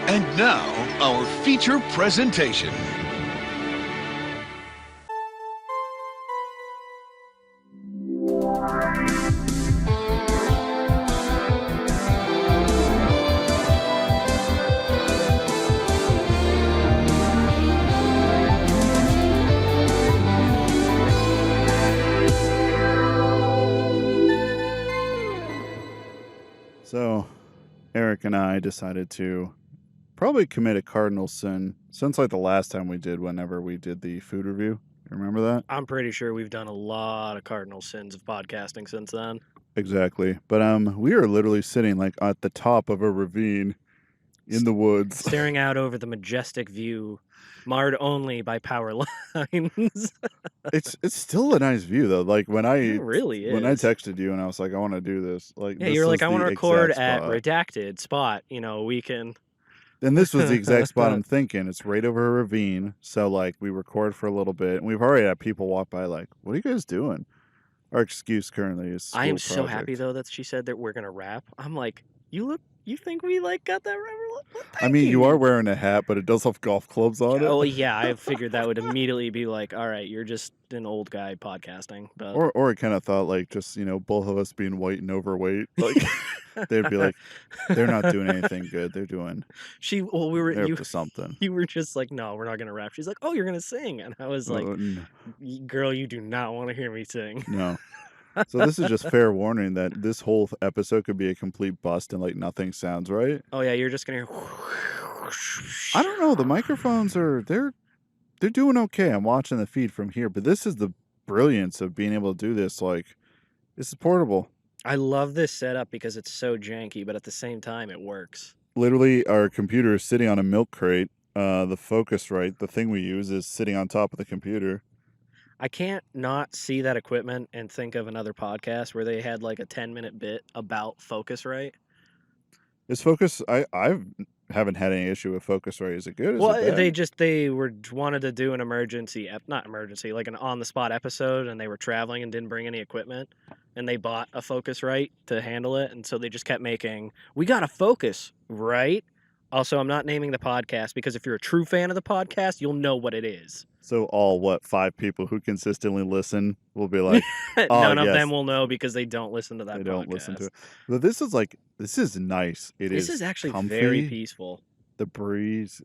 And now, our feature presentation. So, Eric and I decided to probably commit a cardinal sin since like the last time we did, whenever we did the food review. You remember that? I'm pretty sure we've done a lot of cardinal sins of podcasting since then. Exactly. But we are literally sitting like at the top of a ravine in the woods. Staring out over the majestic view, marred only by power lines. It's still a nice view though. Like when It I really when I is. texted you and I was like, I want to do this. Like Yeah, this you're is like, I want the to record exact at spot. redacted spot. We can. And this was the exact spot I'm thinking. It's right over a ravine. So like we record for a little bit and we've already had people walk by like, what are you guys doing? Our excuse currently is school I am so happy project. though that she said that we're gonna rap. I'm like, you think we like got that right? Well, I thank mean, you are you. wearing a hat, but it does have golf clubs on it. Oh yeah, I figured that would immediately be like, all right, you're just an old guy podcasting. But Or I kind of thought like just, both of us being white and overweight, like they'd be like, they're not doing anything good. They're they're up to something. you were just like, no, we're not gonna rap. She's like, oh, you're gonna sing, and I was like, girl, you do not want to hear me sing. No. So this is just fair warning that this whole episode could be a complete bust and like nothing sounds right. Oh yeah, you're just gonna hear. I don't know. The microphones they're doing okay. I'm watching the feed from here, but this is the brilliance of being able to do this. Like, this is portable. I love this setup because it's so janky, but at the same time, it works. Literally, our computer is sitting on a milk crate. The Focusrite, the thing we use, is sitting on top of the computer. I can't not see that equipment and think of another podcast where they had like a 10-minute bit about Focusrite. Is Focus? I haven't had any issue with Focusrite. Is it good? Is it Well, bad? they wanted to do an emergency, not emergency, like an on the spot episode, and they were traveling and didn't bring any equipment, and they bought a Focusrite to handle it, and so they just kept making. We got a Focusrite. Also, I'm not naming the podcast because if you're a true fan of the podcast, you'll know what it is. So all 5 people who consistently listen will be like, oh None of yes, them will know because they don't listen to that they podcast. don't listen to it. But this is nice. This is actually comfy. very peaceful. The breeze.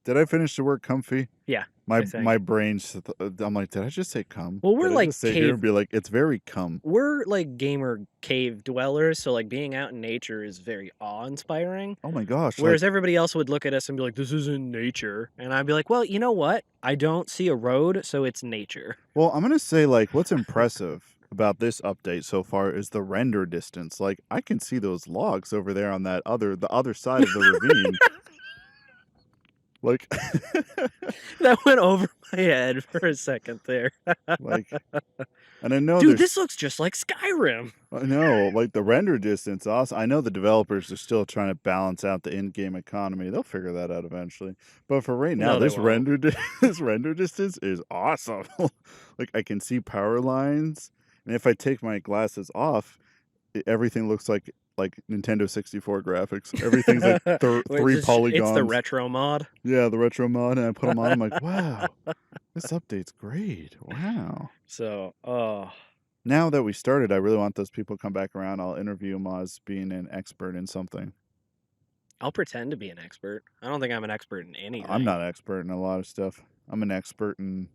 Did I finish the word comfy? Yeah. My brain's. I'm like, did I just say come? Well, we're did I like just sit here and be like, it's very come. We're like gamer cave dwellers, so like being out in nature is very awe-inspiring. Oh my gosh! Whereas everybody else would look at us and be like, "This isn't nature," and I'd be like, "Well, you know what? I don't see a road, so it's nature." Well, I'm gonna say like what's impressive about this update so far is the render distance. Like I can see those logs over there on the other side of the ravine. Like That went over my head for a second there. like, and I know Dude, this looks just like Skyrim. I know, like the render distance. Also, I know the developers are still trying to balance out the in-game economy. They'll figure that out eventually. But for right now, No, they this won't. this render distance is awesome. Like I can see power lines, and if I take my glasses off, everything looks like Nintendo 64 graphics. Everything's like three polygons. It's the retro mod. Yeah, the retro mod, and I put them on. I'm like, wow, this update's great. Wow. So, Now that we started, I really want those people to come back around. I'll interview them as being an expert in something. I'll pretend to be an expert. I don't think I'm an expert in anything. I'm not an expert in a lot of stuff. I'm an expert in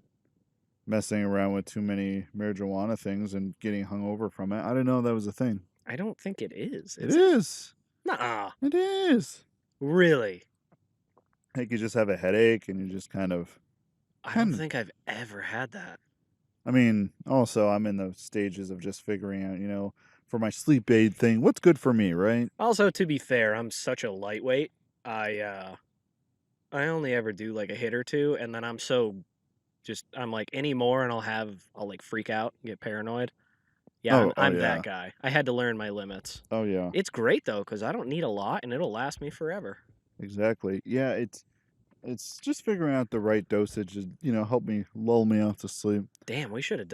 messing around with too many marijuana things and getting hungover from it. I didn't know that was a thing. I don't think it is. It is. Nuh-uh. It is. Really? Like you just have a headache and you just kind of... I don't think I've ever had that. I mean, also, I'm in the stages of just figuring out, for my sleep aid thing, what's good for me, right? Also, to be fair, I'm such a lightweight. I only ever do like a hit or two, and then I'm like any more, and I'll like freak out, get paranoid. Yeah, I'm yeah. that guy. I had to learn my limits. Oh yeah. It's great though, because I don't need a lot, and it'll last me forever. Exactly. Yeah, it's just figuring out the right dosage to, help me lull me off to sleep. Damn, we should have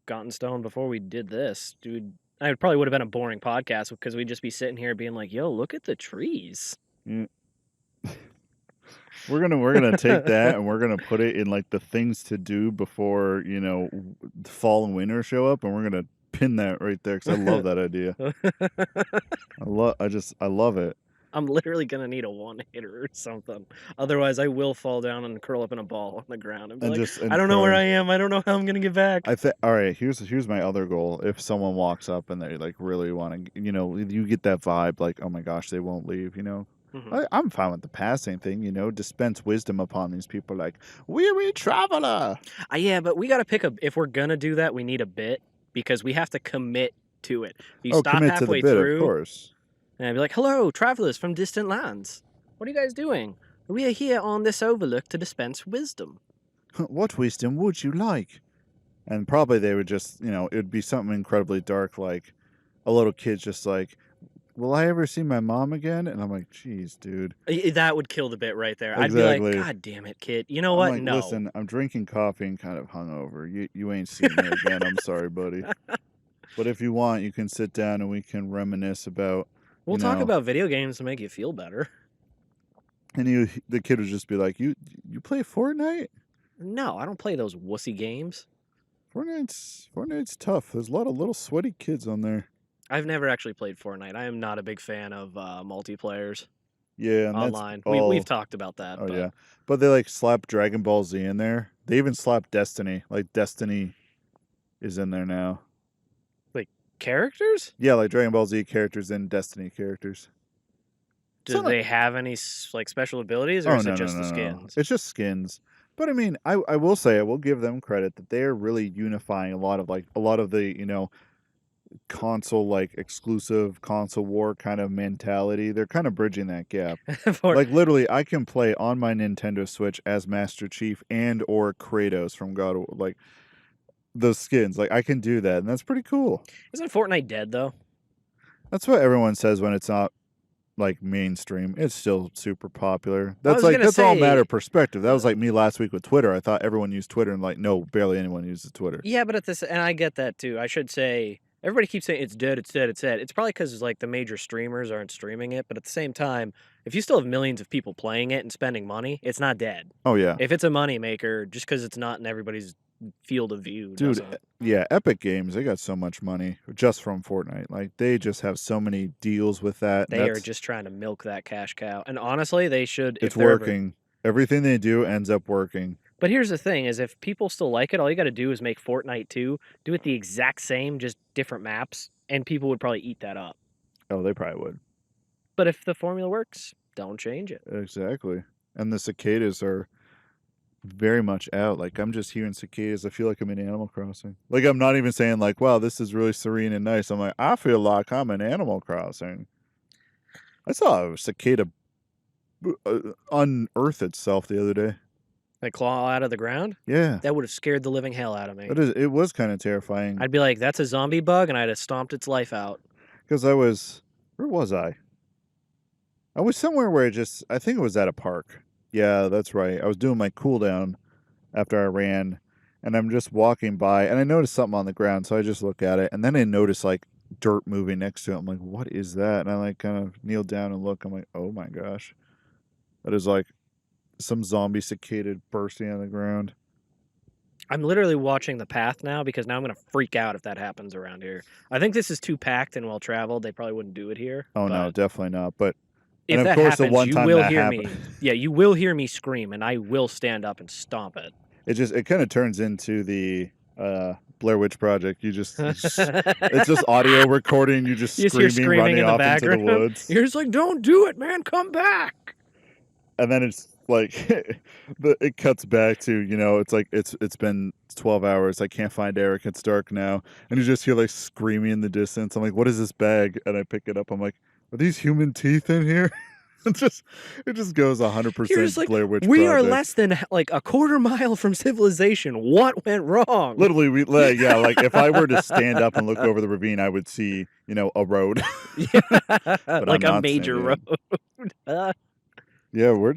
gotten stoned before we did this, dude. It probably would have been a boring podcast because we'd just be sitting here being like, "Yo, look at the trees." Yeah. We're gonna take that and we're gonna put it in like the things to do before fall and winter show up, and we're gonna pin that right there because I love that idea. I love it. I'm literally gonna need a one-hitter or something. Otherwise, I will fall down and curl up in a ball on the ground and be like, "I don't know where I am. I don't know how I'm gonna get back." All right. Here's my other goal. If someone walks up and they like really want to, you get that vibe, like, oh my gosh, they won't leave. I'm fine with the passing thing. Dispense wisdom upon these people, like, weary traveler. Yeah, but we gotta pick if we're gonna do that, we need a bit because we have to commit to it. You stop commit to the halfway bit, through. Of course. And I'd be like, "Hello, travelers from distant lands. What are you guys doing? We are here on this overlook to dispense wisdom." What wisdom would you like? And probably they would just, it'd be something incredibly dark, like a little kid just like, will I ever see my mom again? And I'm like, geez, dude. That would kill the bit right there. Exactly. I'd be like, God damn it, kid. You know what? Like, no. Listen, I'm drinking coffee and kind of hungover. You ain't seen me again. I'm sorry, buddy. But if you want, you can sit down and we can reminisce about. We'll talk about video games to make you feel better. And the kid would just be like, you play Fortnite? No, I don't play those wussy games. Fortnite's tough. There's a lot of little sweaty kids on there. I've never actually played Fortnite. I am not a big fan of multiplayers. Yeah, and online. That's we've talked about that. Oh, yeah. But they like slap Dragon Ball Z in there. They even slap Destiny. Like Destiny is in there now. Like characters? Yeah, like Dragon Ball Z characters and Destiny characters. Do they have any like special abilities, or is it just the skins? It's just skins. But I mean, I will say, I will give them credit that they are really unifying a lot of the console like exclusive console war kind of mentality. They're kind of bridging that gap. Like literally, I can play on my Nintendo Switch as Master Chief and or Kratos from God of War, like those skins. Like I can do that, and that's pretty cool. Isn't Fortnite dead though? That's what everyone says when it's not like mainstream. It's still super popular. That's all a matter of perspective. That was like me last week with Twitter. I thought everyone used Twitter, and like no, barely anyone uses Twitter. Yeah, but and I get that too. I should say everybody keeps saying it's dead, it's dead, it's dead. It's probably because like the major streamers aren't streaming it, but at the same time, if you still have millions of people playing it and spending money, it's not dead. Oh yeah. If it's a money maker, just because it's not in everybody's field of view, dude. Doesn't. Yeah, Epic Games, they got so much money just from Fortnite. Like they just have so many deals with that. They are just trying to milk that cash cow, and honestly, they should. It's working. Everything they do ends up working. But here's the thing: is if people still like it, all you got to do is make Fortnite 2, do it the exact same, just different maps, and people would probably eat that up. Oh, they probably would. But if the formula works, don't change it. Exactly. And the cicadas are very much out. Like I'm just hearing cicadas. I feel like I'm in Animal Crossing. Like I'm not even saying like, wow, this is really serene and nice. I'm like, I feel like I'm in Animal Crossing. I saw a cicada unearth itself the other day. Like claw out of the ground? Yeah. That would have scared the living hell out of me. It was kind of terrifying. I'd be like, that's a zombie bug, and I'd have stomped its life out. Because where was I? I was somewhere where I think it was at a park. Yeah, that's right. I was doing my cool down after I ran, and I'm just walking by, and I noticed something on the ground, so I just look at it, and then I notice like dirt moving next to it. I'm like, what is that? And I like kind of kneel down and look. I'm like, oh my gosh. That is like some zombie cicada bursting on the ground. I'm literally watching the path now because now I'm going to freak out if that happens around here. I think this is too packed and well-traveled. They probably wouldn't do it here. Oh, no, definitely not. But if and that of course, happens, the one you time will that hear happened, me. Yeah, you will hear me scream, and I will stand up and stomp it. It kind of turns into the Blair Witch Project. It's just audio recording. You just screaming running off into the woods. You're just like, don't do it, man. Come back. And then it's like it cuts back to, it's like it's been 12 hours. I can't find Eric. It's dark now. And you just hear like screaming in the distance. I'm like, what is this bag? And I pick it up. I'm like, are these human teeth in here? it just goes 100% like, Blair Witch we Project. are less than like a quarter mile from civilization. What went wrong? Literally, like if I were to stand up and look over the ravine, I would see, a road. Yeah, but like a major road. Yeah, we're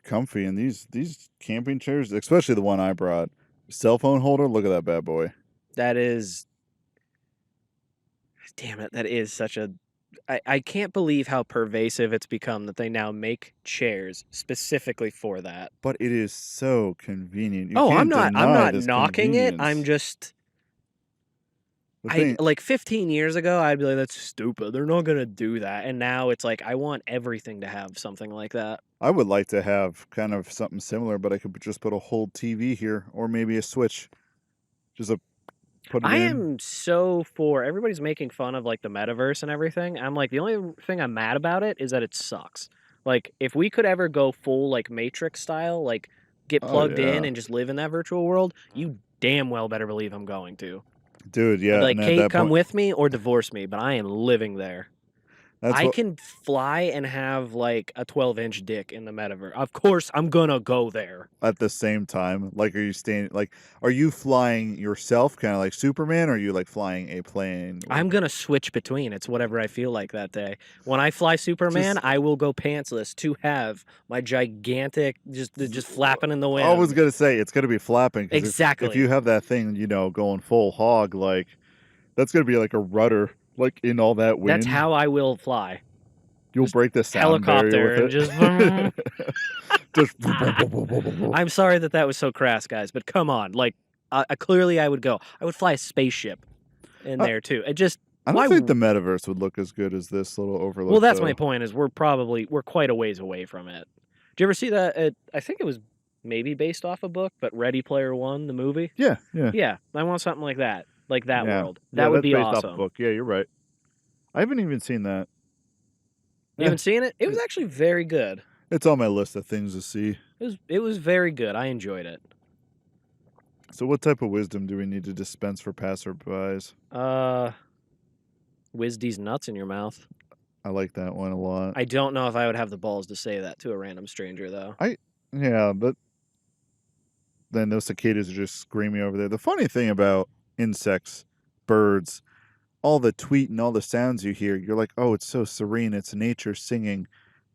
comfy in these camping chairs, especially the one I brought. Cell phone holder, look at that bad boy. That is Damn it, that is such a. I can't believe how pervasive it's become that they now make chairs specifically for that. But it is so convenient. You Oh, I'm can't not deny this knocking it. I'm convenience. just The thing, like 15 years ago, I'd be like, that's stupid. They're not gonna do that. And now it's like I want everything to have something like that. I would like to have kind of something similar, but I could just put a whole TV here, or maybe a switch. Just put it I in. am so for everybody's making fun of like the metaverse and everything. I'm like, the only thing I'm mad about it is that it sucks. Like, if we could ever go full like Matrix style, like get Oh plugged in yeah, and just live in that virtual world, you damn well better believe I'm going to. dude. I'd Yeah, be like, and at Kate, that come point, with me or divorce me, but I am living there. that's I what. can fly and have like a 12-inch dick in the metaverse. Of course, I'm gonna go there. At the same time, like, are you flying yourself, kind of like Superman, or are you like flying a plane? I'm gonna switch between. It's whatever I feel like that day. When I fly Superman, Just, I will go pantsless to have my gigantic just flapping in the I was wind. gonna say it's gonna be flapping because if you Exactly. have that thing, going full hog, like that's gonna be like a rudder, like in all that That's wind. how I will fly. You'll Just break the sound barrier helicopter with and it. just. Just. I'm sorry that was so crass, guys, but come on. Like, clearly I would go. I would fly a spaceship in I, there too. It just I don't why? think the metaverse would look as good as this little overlook. Well, that's my Though. point. Is we're quite a ways away from it. Did you ever see that? I think it was maybe based off a book, but Ready Player One, the movie. Yeah, yeah, Yeah, I want something like that yeah, world. yeah. That would That's be based off a awesome. book. Yeah, you're right. I haven't even seen that. You haven't seen it? It was actually very good. It's on my list of things to see. It was very good. I enjoyed it. So, what type of wisdom do we need to dispense for passerbys? Whiz these nuts in your mouth. I like that one a lot. I don't know if I would have the balls to say that to a random stranger, though. Yeah, but then those cicadas are just screaming over there. The funny thing about insects, birds, all the tweet and all the sounds you hear, you're like, oh, it's so serene. It's nature singing.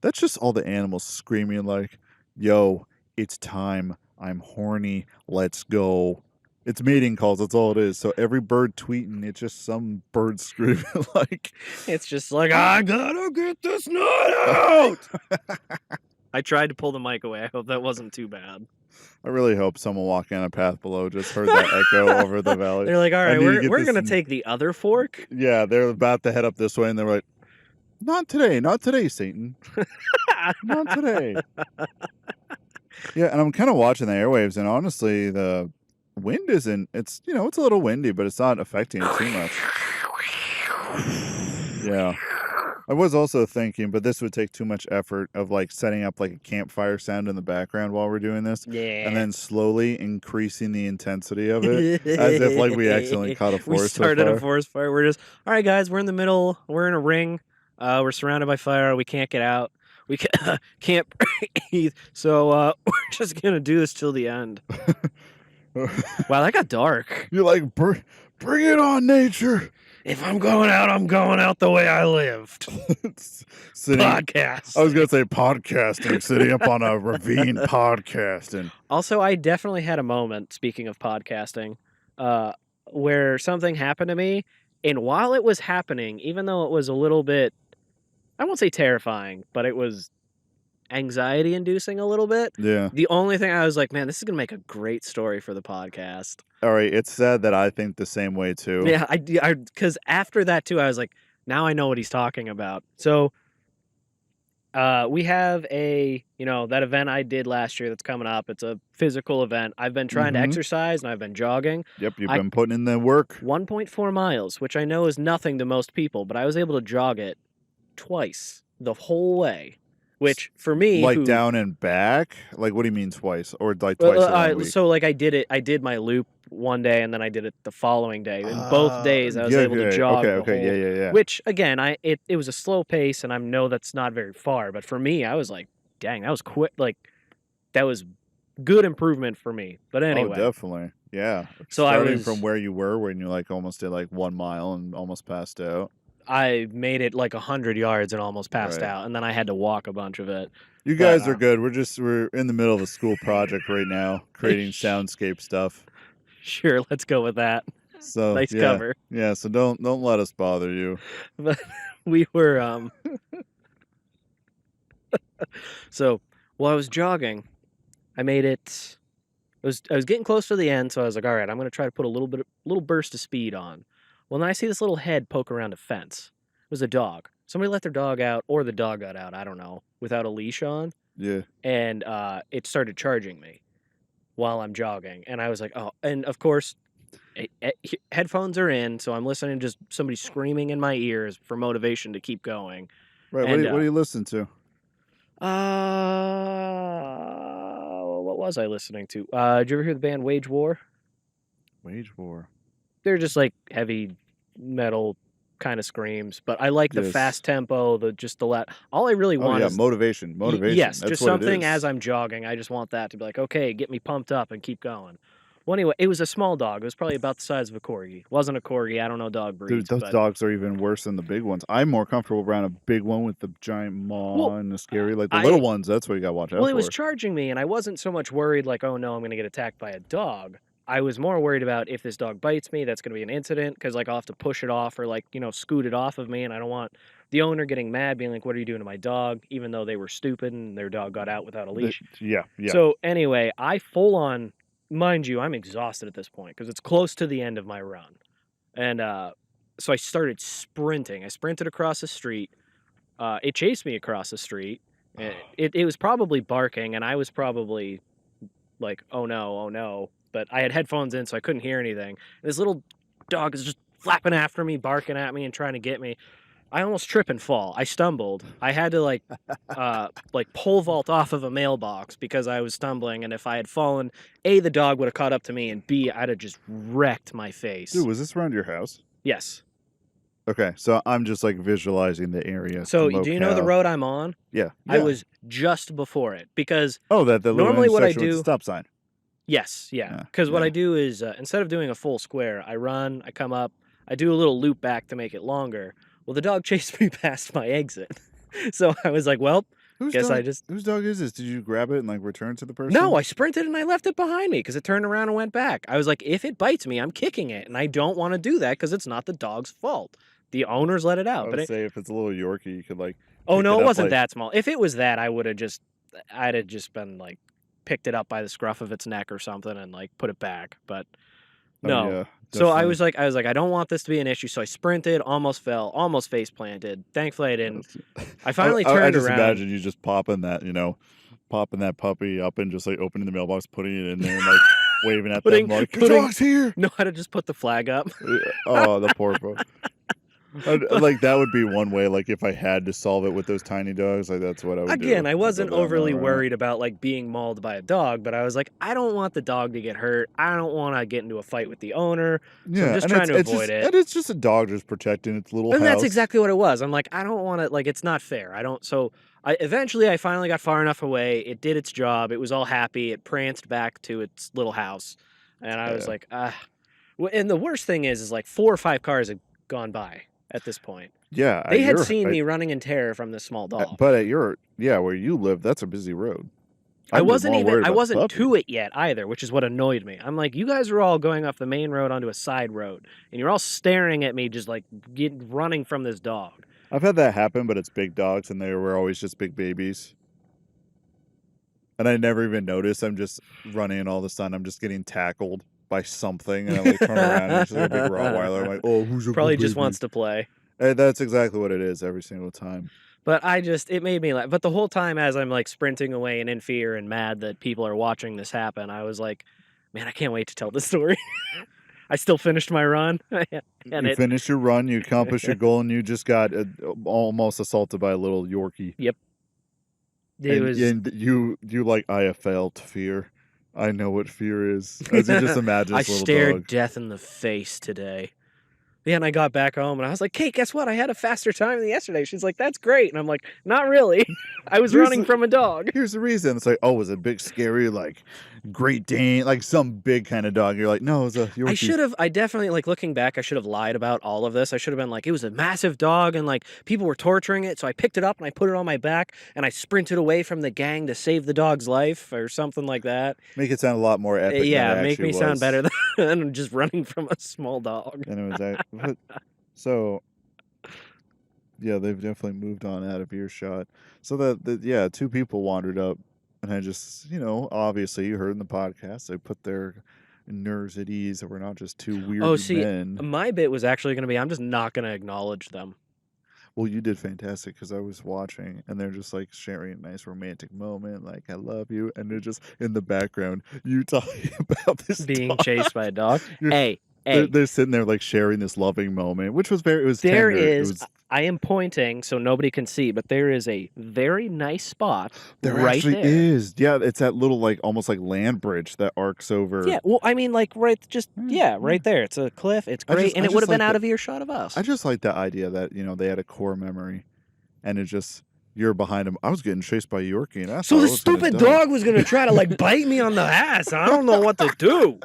That's just all the animals screaming like, yo, it's time. I'm horny. Let's go. It's mating calls. That's all it is. So every bird tweeting, it's just some bird screaming like. It's just like, I gotta get this nut out! I tried to pull the mic away. I hope that wasn't too bad. I really hope someone walking on a path below just heard that echo over the valley. They're like, all right, need to we're get going this to take the other fork. Yeah, they're about to head up this way, and they're like, not today, Satan. Not today. Yeah, and I'm kind of watching the airwaves, and honestly, the wind isn't, it's a little windy, but it's not affecting it too much. Yeah. I was also thinking, but this would take too much effort of like setting up like a campfire sound in the background while we're doing this. Yeah. And then slowly increasing the intensity of it as if like we accidentally caught a forest We started fire. a forest fire. We're just, all right, guys, we're in the middle. We're in a ring. We're surrounded by fire. We can't get out. We can't breathe. So we're just going to do this till the end. Wow, that got dark. You're like, bring it on, nature. If I'm going out the way I lived. Podcast. I was going to say podcasting, sitting up on a ravine podcasting. Also, I definitely had a moment, speaking of podcasting, where something happened to me. And while it was happening, even though it was a little bit, I won't say terrifying, but it was anxiety inducing a little bit. Yeah. The only thing I was like, man, this is going to make a great story for the podcast. All right. It's sad that I think the same way too. Yeah, because after that too, I was like, now I know what he's talking about. So we have that event I did last year that's coming up. It's a physical event. I've been trying to exercise and I've been jogging. Yep, you've been putting in the work. 1.4 miles, which I know is nothing to most people, but I was able to jog it twice the whole way. Which for me, like down and back, like what do you mean twice, or like twice in 1 week? So like I did my loop one day and then I did it the following day. And both days I was able to jog. Okay, yeah. Which again, it was a slow pace, and I know that's not very far. But for me, I was like, dang, that was quick. Like that was good improvement for me. But anyway, oh, definitely, yeah. So starting from where you were when you like almost did like 1 mile and almost passed out. I made it like 100 yards and almost passed out, and then I had to walk a bunch of it. You guys are good. We're in the middle of a school project right now, creating soundscape stuff. Sure, let's go with that. So Nice yeah, cover. yeah. So don't let us bother you. But we were so while I was jogging, I made it. I was getting close to the end, so I was like, all right, I'm gonna try to put a little burst of speed on. Well, then I see this little head poke around a fence. It was a dog. Somebody let their dog out, or the dog got out. I don't know, without a leash on, Yeah. and it started charging me while I'm jogging, and I was like, oh, and of course. Headphones are in, so I'm listening to just somebody screaming in my ears for motivation to keep going. Right. And What do you listen to? what was I listening to? Did you ever hear the band Wage War? Wage War. They're just like heavy metal kind of screams, but I like the Yes. fast tempo, all I really Oh want yeah, is motivation. yes, That's just what it something is. as I'm jogging. I just want that to be like, okay, get me pumped up and keep going. Well, anyway, it was a small dog. It was probably about the size of a corgi. Wasn't a corgi. I don't know dog Dude, breeds, those but dogs are even worse than the big ones. I'm more comfortable around a big one with the giant maw well, and the scary. Like the little ones, that's what you gotta watch out well, it was for. charging me, and I wasn't so much worried like, oh no, I'm gonna get attacked by a dog. I was more worried about if this dog bites me, that's gonna be an incident because like I'll have to push it off or like scoot it off of me, and I don't want the owner getting mad, being like, "What are you doing to my dog?" Even though they were stupid and their dog got out without a leash. Yeah. So anyway, I full on, mind you, I'm exhausted at this point because it's close to the end of my run, and so I started sprinting. I sprinted across the street. It chased me across the street. It was probably barking, and I was probably like, oh no. But I had headphones in, so I couldn't hear anything. This little dog is just flapping after me, barking at me, and trying to get me. I almost trip and fall. I stumbled. I had to like pole vault off of a mailbox because I was stumbling, and if I had fallen, A, the dog would have caught up to me, and B, I'd have just wrecked my face. Dude, was this around your house? Yes. Okay, so I'm just like visualizing the area. So the do you know the locale. road I'm on? Yeah. I was just before it because Oh, the little normally what I intersection with the do. stop sign. Yes, yeah. Yeah, Because what yeah. I do is instead of doing a full square, I run, I come up, I do a little loop back to make it longer. Well, the dog chased me past my exit, so I was like, "Well, Whose dog is this? Did you grab it and like return to the person? no." I sprinted and I left it behind me because it turned around and went back. I was like, "If it bites me, I'm kicking it, and I don't want to do that because it's not the dog's fault. The owners let it out." I would say if it's a little Yorkie, you could like. Oh pick no, it it up, wasn't like- that small. If it was that, I'd have just been like, picked it up by the scruff of its neck or something and like put it back. But Oh, no. yeah, So I definitely. was like, I don't want this to be an issue. So I sprinted, almost fell, almost face planted. Thankfully, I didn't. I finally I turned just around. imagine you just popping that puppy up and just like opening the mailbox, putting it in there, and like waving at them like, "Your dog's here!" No, I'd have just put the flag up. Oh, the poor boy. Like that would be one way. Like if I had to solve it with those tiny dogs, like that's what I would do. Again, I I'd go wasn't down that overly route. worried about like being mauled by a dog, but I was like, I don't want the dog to get hurt. I don't want to get into a fight with the owner. So Yeah, I'm just and trying to it's avoid just, it. and it's just a dog just protecting its little And house. that's exactly what it was. I'm like, I don't want to, like, it's not fair. I don't, so eventually I finally got far enough away. It did its job. It was all happy. It pranced back to its little house. And I was Yeah. like, and the worst thing is like 4 or 5 cars had gone by at this point. Yeah, They had seen me running in terror from this small dog. But at where you live, that's a busy road. I wasn't about the to it yet either, which is what annoyed me. I'm like, you guys are all going off the main road onto a side road, and you're all staring at me just like running from this dog. I've had that happen, but it's big dogs, and they were always just big babies. And I never even noticed. I'm just running, and all of a sudden, I'm just getting tackled by something, and I like turn around, and it's like a big Rottweiler. I'm like, oh, who's your Probably good just baby? wants to play. And that's exactly what it is every single time. But it made me laugh. But the whole time as I'm like sprinting away and in fear and mad that people are watching this happen, I was like, man, I can't wait to tell this story. I still finished my run. You finished your run, you accomplished your goal, and you just got almost assaulted by a little Yorkie. Yep. And you like, I have felt fear. I know what fear is. As you just imagine I this little stared dog. death in the face today. Yeah, and I got back home and I was like, Kate, guess what? I had a faster time than yesterday. She's like, that's great. And I'm like, not really. I was Here's running the- from a dog. Here's the reason. It's like, oh, was it a big, scary, like Great Dane, like some big kind of dog? You're like, no, it was a Yorkie. I definitely, like, looking back, I should have lied about all of this. I should have been like, it was a massive dog and, like, people were torturing it. So I picked it up and I put it on my back and I sprinted away from the gang to save the dog's life or something like that. Make it sound a lot more epic Yeah, than it make actually me was. sound better than just running from a small dog. And it was that. So, yeah, they've definitely moved on out of earshot. So yeah, two people wandered up, and I just, obviously you heard in the podcast, they put their nerves at ease that we're not just two weird Oh, see, men. my bit was actually going to be, I'm just not going to acknowledge them. Well, you did fantastic because I was watching, and they're just like sharing a nice romantic moment, like "I love you," and they're just in the background you talking about this Being dog. chased by a dog. You're- Hey, they're sitting there like sharing this loving moment, which was it was there tender. It is, was I am pointing so nobody can see, but there is a very nice spot There right actually there. is. Yeah, it's that little like almost like land bridge that arcs over. Yeah, well, I mean, like, right, just, Yeah, right there. It's a cliff. It's I great. just- And I it would just have been like out that- of earshot of us. I just like the idea that, they had a core memory and it just you're behind them. I was getting chased by Yorkie and I So thought I the was gonna stupid die. dog was going to try to, like, bite me on the ass. I don't know what to do.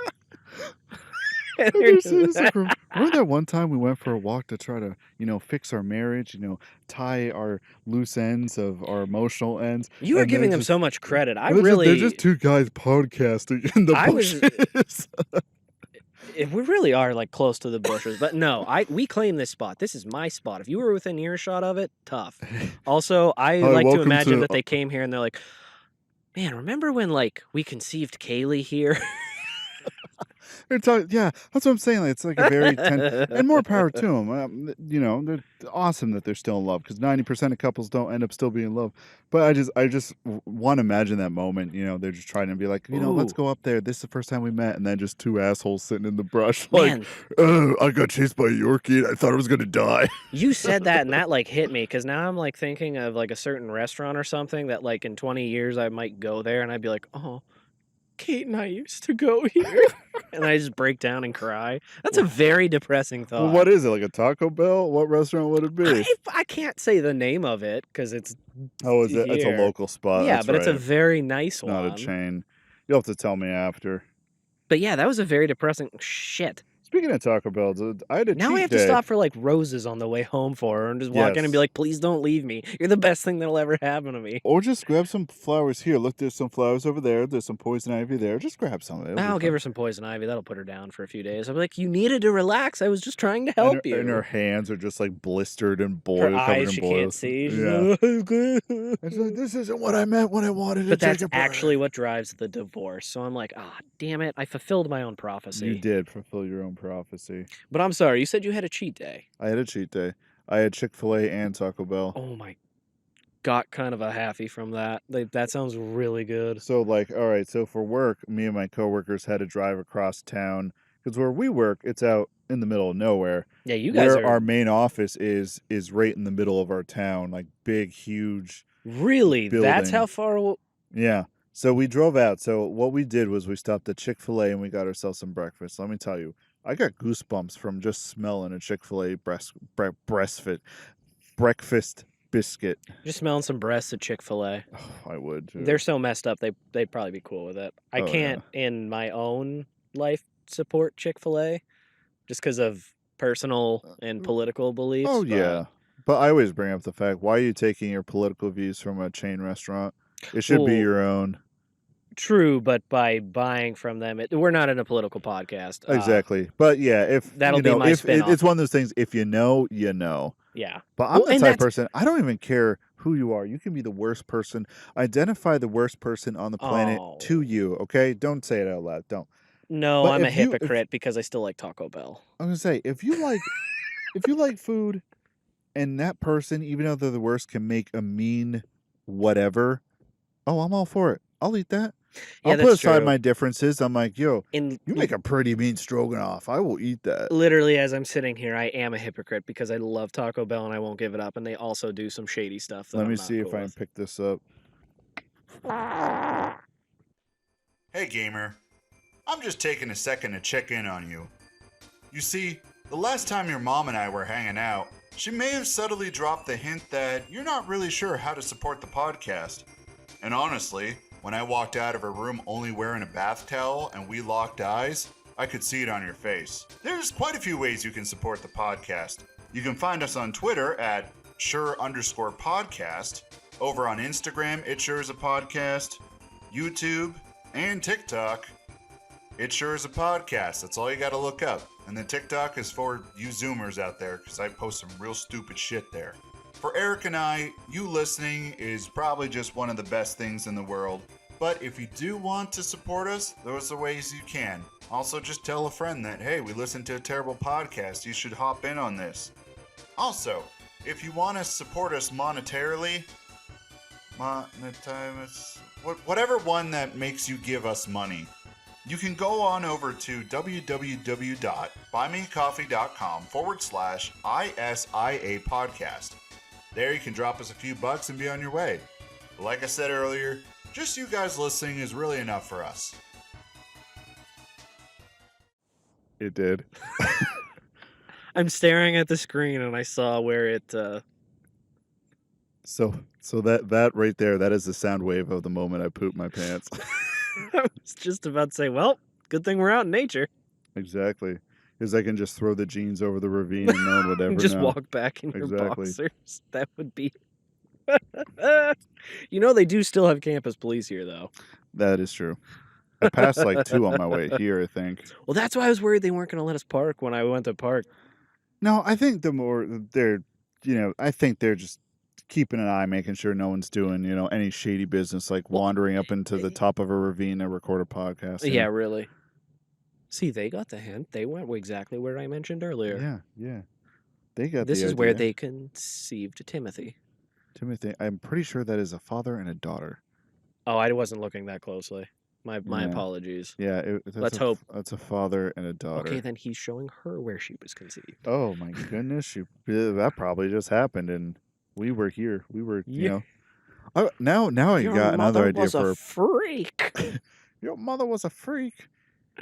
And And they're it's just- like, remember that one time we went for a walk to try to, fix our marriage, tie our loose ends of our emotional ends. You are and giving they're them just- so much credit. they're just two guys podcasting in the I was- bushes. We really are, like, close to the bushes. But no, we claim this spot. This is my spot. If you were within earshot of it, tough. Also, I Hi, like to welcome imagine to- that they came here and they're like, man, remember when, like, we conceived Kaylee here? Yeah, that's what I'm saying. Like, it's like a very and more power to them. They're awesome that they're still in love because 90% of couples don't end up still being in love. But I just want to imagine that moment. They're just trying to be like, let's Ooh. go up there. This is the first time we met, and then just two assholes sitting in the brush, like, Man, oh, I got chased by a Yorkie, and I thought I was gonna die. you said that and that, like, hit me because now I'm, like, thinking of, like, a certain restaurant or something that, like, in 20 years I might go there and I'd be like, oh, Kate and I used to go here. And I just break down and cry. That's a very depressing thought. Well, what is it, like a Taco Bell? What restaurant would it be? I can't say the name of it because it's Oh, is it? It's a here. local spot. yeah, that's but it's a right. very nice Not one. a chain. You'll have to tell me after. But yeah, that was a very depressing shit. Speaking of Taco Bell, I had a Now cheat I have day. to stop for like roses on the way home for her and just walk in and be Yes. like, please don't leave me. You're the best thing that'll ever happen to me. Or just grab some flowers here. Look, there's some flowers over there. There's some poison ivy there. Just grab some of it. I'll give her some poison ivy. That'll put her down for a few days. I'll be like, you needed to relax. I was just trying to help you. And her hands are just like blistered and boiled. Her covered eyes in she boils. can't see. She's Yeah. like, It's like, this isn't what I meant when I wanted to But take that's a break. actually what drives the divorce. So I'm like, damn it. I fulfilled my own prophecy. You did fulfill your own prophecy. But I'm sorry. You said you had a cheat day. I had a cheat day. I had Chick-fil-A and Taco Bell. Oh my, got kind of a halfie from that. That sounds really good. So, like, all right, so for work, me and my coworkers had to drive across town because where we work, it's out in the middle of nowhere. Yeah, you guys Where are our main office is right in the middle of our town, like big, huge. really. That's building. how far. Yeah. So we drove out. So what we did was we stopped at Chick-fil-A and we got ourselves some breakfast. Let me tell you, I got goosebumps from just smelling a Chick-fil-A breakfast biscuit. Just smelling some breasts at Chick-fil-A. Oh, I would too. They're so messed up. They'd probably be cool with it. I Oh, can't in my own life support Chick-fil-A just because of personal and political beliefs. Oh but yeah. But I always bring up the fact, why are you taking your political views from a chain restaurant? It should be Well, your own. True, but by buying from them, we're not in a political podcast. Exactly. But yeah, if that'll be my if spin-off. it's one of those things, if you know, you know. Yeah. But I'm Well, the and type that's- person, I don't even care who you are. You can be the worst person. Identify the worst person on the planet to Oh. you, okay? Don't say it out loud. Don't. No, But I'm a if you- if- hypocrite because I still like Taco Bell. I'm gonna say, if you like food and that person, even though they're the worst, can make a mean whatever, oh, I'm all for it. I'll eat that. Yeah, I'll put that's aside true. my differences. I'm like, yo, In you make a pretty mean stroganoff. I will eat that. literally, as I'm sitting here, I am a hypocrite because I love Taco Bell and I won't give it up. And they also do some shady stuff. That Let I'm me not see if cool I can with. pick this up. Hey, gamer. I'm just taking a second to check in on you. You see, The last time your mom and I were hanging out, she may have subtly dropped the hint that you're not really sure how to support the podcast. And honestly, when I walked out of her room only wearing a bath towel and we locked eyes, I could see it on your face. There's quite a few ways you can support the podcast. You can find us on Twitter at sure_podcast, over on Instagram, It Sure Is a Podcast, YouTube, and TikTok. It Sure Is a Podcast. That's all you gotta look up. And then TikTok is for you Zoomers out there, because I post some real stupid shit there. For Eric and I, you listening is probably just one of the best things in the world. But if you do want to support us, those are ways you can. Also, just tell a friend that, hey, we listened to a terrible podcast, you should hop in on this. Also, if you want to support us monetarily, whatever one that makes you give us money, you can go on over to www.buymeacoffee.com/ISIA podcast. There you can drop us a few bucks and be on your way. But like I said earlier, just you guys listening is really enough for us. It did. I'm staring at the screen and I saw where it. So that right there, that is the sound wave of the moment I pooped my pants. I was just about to say, well, good thing we're out in nature. Exactly. Because I can just throw the jeans over the ravine and no one would ever Just know. walk back in your Exactly. boxers. That would be. They do still have campus police here, though. That is true. I passed like 2 on my way here, I think. Well, that's why I was worried they weren't going to let us park when I went to park. No, I think the more they're, I think they're just keeping an eye, making sure no one's doing, any shady business, like wandering up into the top of a ravine to record a podcast. Yeah, really. See, they got the hint. They went exactly where I mentioned earlier. Yeah. They got This the is where idea. they conceived Timothy. Timothy, I'm pretty sure that is a father and a daughter. Oh, I wasn't looking that closely. My Yeah. apologies. Yeah, Let's hope. That's a father and a daughter. Okay, then he's showing her where she was conceived. Oh my goodness, that probably just happened, and we were here. We were, Yeah. Now I Your got another mother idea was for a freak. Your mother was a freak.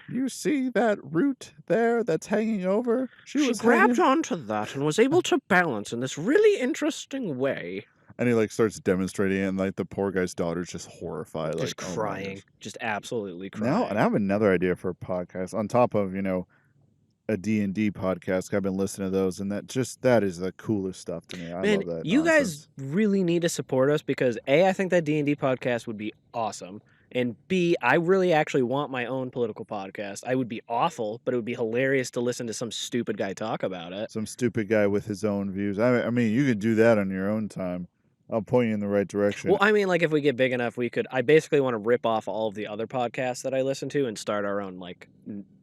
You see that root there that's hanging over? She grabbed onto that and was able to balance in this really interesting way. And he starts demonstrating it, and the poor guy's daughter's just horrified, Just oh my crying. gosh. Just absolutely crying. Now, and I have another idea for a podcast on top of a D&D podcast. I've been listening to those, and that is the coolest stuff to me. I Man, love that. you nonsense. guys really need to support us because A, I think that D&D podcast would be awesome. And B, I really actually want my own political podcast. I would be awful, but it would be hilarious to listen to some stupid guy talk about it. Some stupid guy with his own views. I mean, you could do that on your own time. I'll point you in the right direction. Well, I mean, if we get big enough, we could. I basically want to rip off all of the other podcasts that I listen to and start our own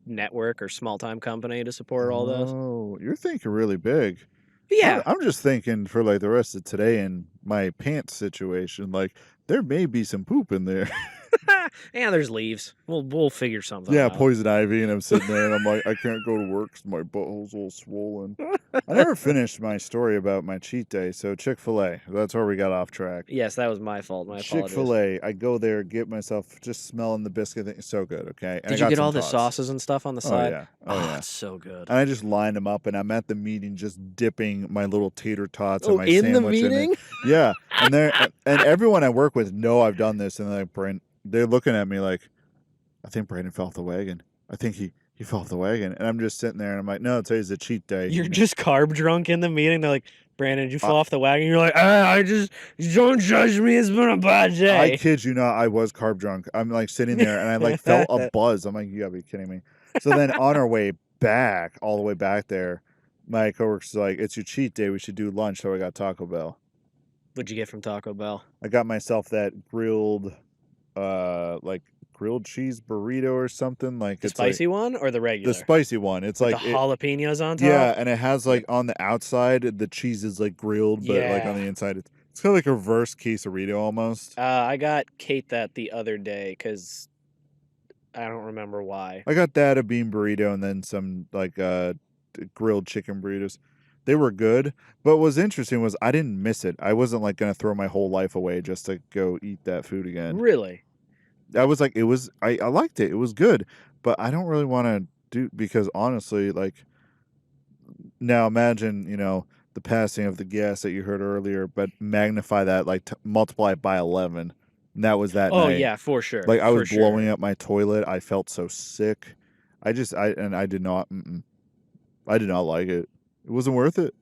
network or small time company to support all those. Oh, you're thinking really big. Yeah, I'm just thinking for the rest of today in my pants situation. There may be some poop in there. yeah. There's leaves. We'll figure something. Yeah, out. poison ivy, and I'm sitting there, and I'm like, I can't go to work because my butthole's all swollen. I never finished my story about my cheat day. So Chick-fil-A, that's where we got off track. Yes, that was my fault. My apologies. Chick-fil-A, I go there, get myself just smelling the biscuit thing. So good, okay? And Did you get all the sauces and stuff on the side? Yeah. Oh, yeah. it's so good. And I just lined them up, and I'm at the meeting just dipping my little tater tots and my in sandwich the meeting? in it. Yeah, and everyone I work with know I've done this, and they're looking at me like, I think Brandon fell off the wagon. I think he fell off the wagon, and I'm just sitting there, and I'm like, no, today's a cheat day. You're just carb drunk in the meeting. They're like, Brandon, did you fall off the wagon? You're like, I just don't judge me. It's been a bad day. I kid you not, I was carb drunk. I'm sitting there, and I felt a buzz. I'm like, you gotta be kidding me. So then on our way back, all the way back there, my coworker's like, it's your cheat day. We should do lunch. So I got Taco Bell. What'd you get from Taco Bell? I got myself that grilled cheese burrito or something. The spicy one or the regular? The spicy one. It's the jalapenos on top? Yeah, and it has on the outside, the cheese is grilled, but on the inside, it's kind of like a reverse quesarito almost. I got Kate that the other day because I don't remember why. I got that, a bean burrito, and then some grilled chicken burritos. They were good, but what was interesting was I didn't miss it. I wasn't going to throw my whole life away just to go eat that food again. Really? I was I liked it. It was good, but I don't really want to do, because honestly, Now imagine, the passing of the gas that you heard earlier, but magnify that, like multiply it by 11. And that was that Oh night. yeah, for sure. Like I was for blowing sure. up my toilet. I felt so sick. I did not. I did not like it. It wasn't worth it.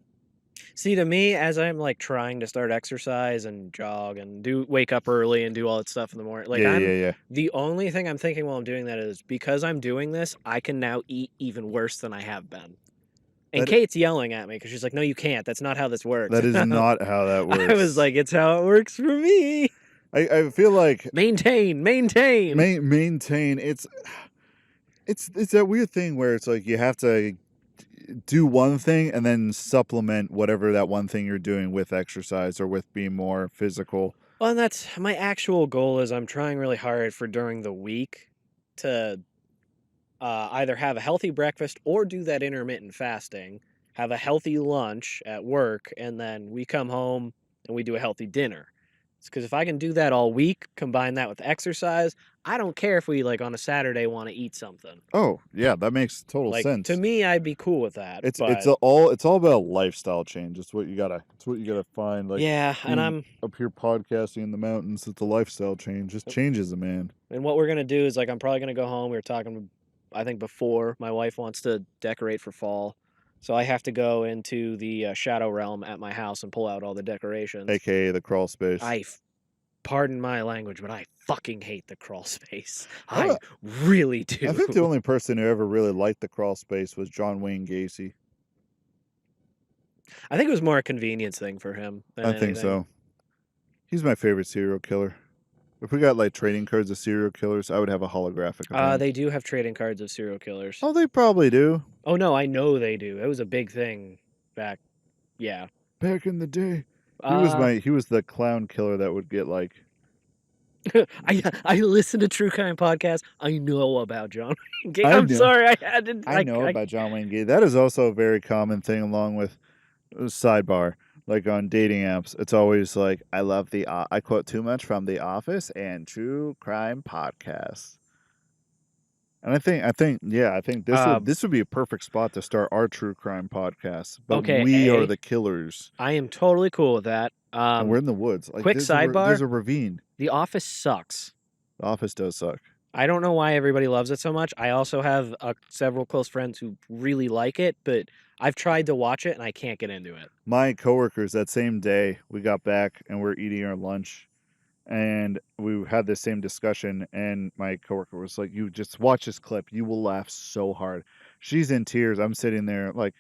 See, to me, as I'm like trying to start exercise and jog and wake up early and do all that stuff in the morning, like Yeah. the only thing I'm thinking while I'm doing that is because I'm doing this, I can now eat even worse than I have been. And That Kate's yelling at me because she's like, "No, you can't. That's not how this works." that is not how that works. I was like, "It's how it works for me." I feel like Maintain. maintain. It's that weird thing where it's like you have to do one thing and then supplement whatever that one thing you're doing with exercise or with being more physical. Well, and that's my actual goal is I'm trying really hard for during the week to either have a healthy breakfast or do that intermittent fasting, have a healthy lunch at work, and then we come home and we do a healthy dinner. It's because if I can do that all week, combine that with exercise, I don't care if we like on a Saturday want to eat something. Oh yeah, that makes total Like sense. to me, I'd be cool with that. It's but all about lifestyle change. It's what you gotta find. Like yeah, and being I'm up here podcasting in the mountains. It's a lifestyle change. Just changes a man. and what we're gonna do is like I'm probably gonna go home. We were talking, I think before my wife wants to decorate for fall, so I have to go into the shadow realm at my house and pull out all the decorations. AKA the crawl space. Pardon my language, but I fucking hate the crawl space. I I don't- really do. I think the only person who ever really liked the crawl space was John Wayne Gacy. I think it was more a convenience thing for him than I think anything. so. He's my favorite serial killer. If we got like trading cards of serial killers, I would have a holographic of him. They do have trading cards of serial killers. Oh, they probably do. Oh no, I know they do. It was a big thing back. Yeah. Back in the day, he was the clown killer that would get like. I listen to true crime podcasts. I know about John. I I'm know. sorry, I had to. I know about John Wayne Gacy. That is also a very common thing, along with sidebar. Like on dating apps, it's always like, I love I quote too much from The Office and true crime podcasts. And I think this would be a perfect spot to start our true crime podcast. But Okay, we A. are the killers, I am totally cool with that. and we're in the woods. Like, quick there's sidebar. there's a ravine. The Office sucks. The Office does suck. I don't know why everybody loves it so much. I also have several close friends who really like it, but I've tried to watch it and I can't get into it. My coworkers, that same day, we got back and we're eating our lunch, and we had the same discussion, and my coworker was like, "You just watch this clip. You will laugh so hard." She's in tears. I'm sitting there like,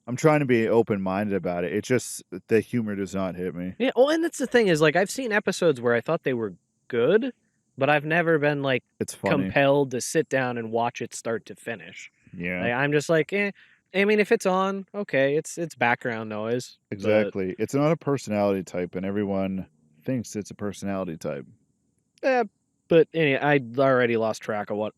I'm trying to be open-minded about it. It's just the humor does not hit me. Yeah, well, and that's the thing is like I've seen episodes where I thought they were good, but I've never been like It's funny. compelled to sit down and watch it start to finish. Yeah. Like, I'm just like, I mean, if it's on, okay, it's background noise. but- Exactly. It's not a personality type, and everyone thinks it's a personality type. But anyway, I already lost track of what.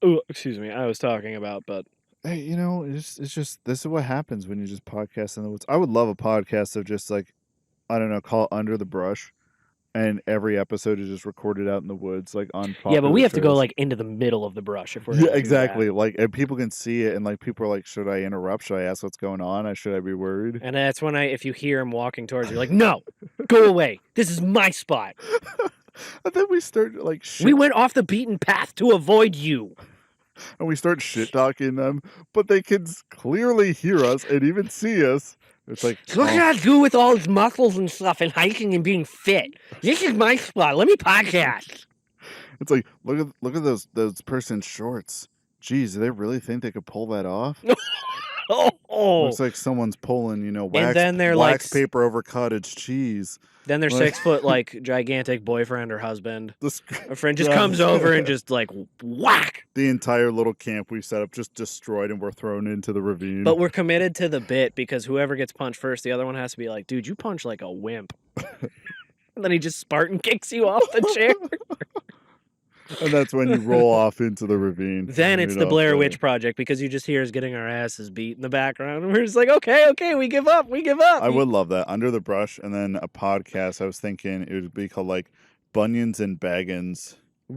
Oh, excuse me, I was talking about, but Hey, it's just this is what happens when you just podcast in the woods. I would love a podcast of just like, I don't know, call it Under the Brush, and every episode is just recorded out in the woods, like on. yeah, but we popular have to go shows. like into the middle of the brush if we're Yeah, gonna do that. exactly. Like, and people can see it, and like people are like, "Should I interrupt? Should I ask what's going on? Should I be worried?" And that's when if you hear him walking towards you, like, no, go away. This is my spot. And then we start like shit, We went off the beaten path to avoid you. and we start shit talking them, but they can clearly hear us and even see us. It's like, So what can I do with all his muscles and stuff and hiking and being fit? This is my spot. Let me podcast. it's like, look at those person's shorts. Geez, do they really think they could pull that off? Oh. Looks like someone's pulling, wax, then they're wax like- paper over cottage cheese. Then their Like- 6 foot like gigantic boyfriend or husband. The A friend just Yeah. comes over and just like whack. The entire little camp we set up just destroyed, and we're thrown into the ravine. But we're committed to the bit because whoever gets punched first, the other one has to be like, dude, you punch like a wimp. And then he just Spartan kicks you off the chair. And that's when you roll off into the ravine. Then it's You the know, Blair so- Witch Project because you just hear us getting our asses beat in the background. And we're just like, okay, we give up. I would love that. Under the Brush, and then a podcast. I was thinking it would be called like Bunions and Baggins.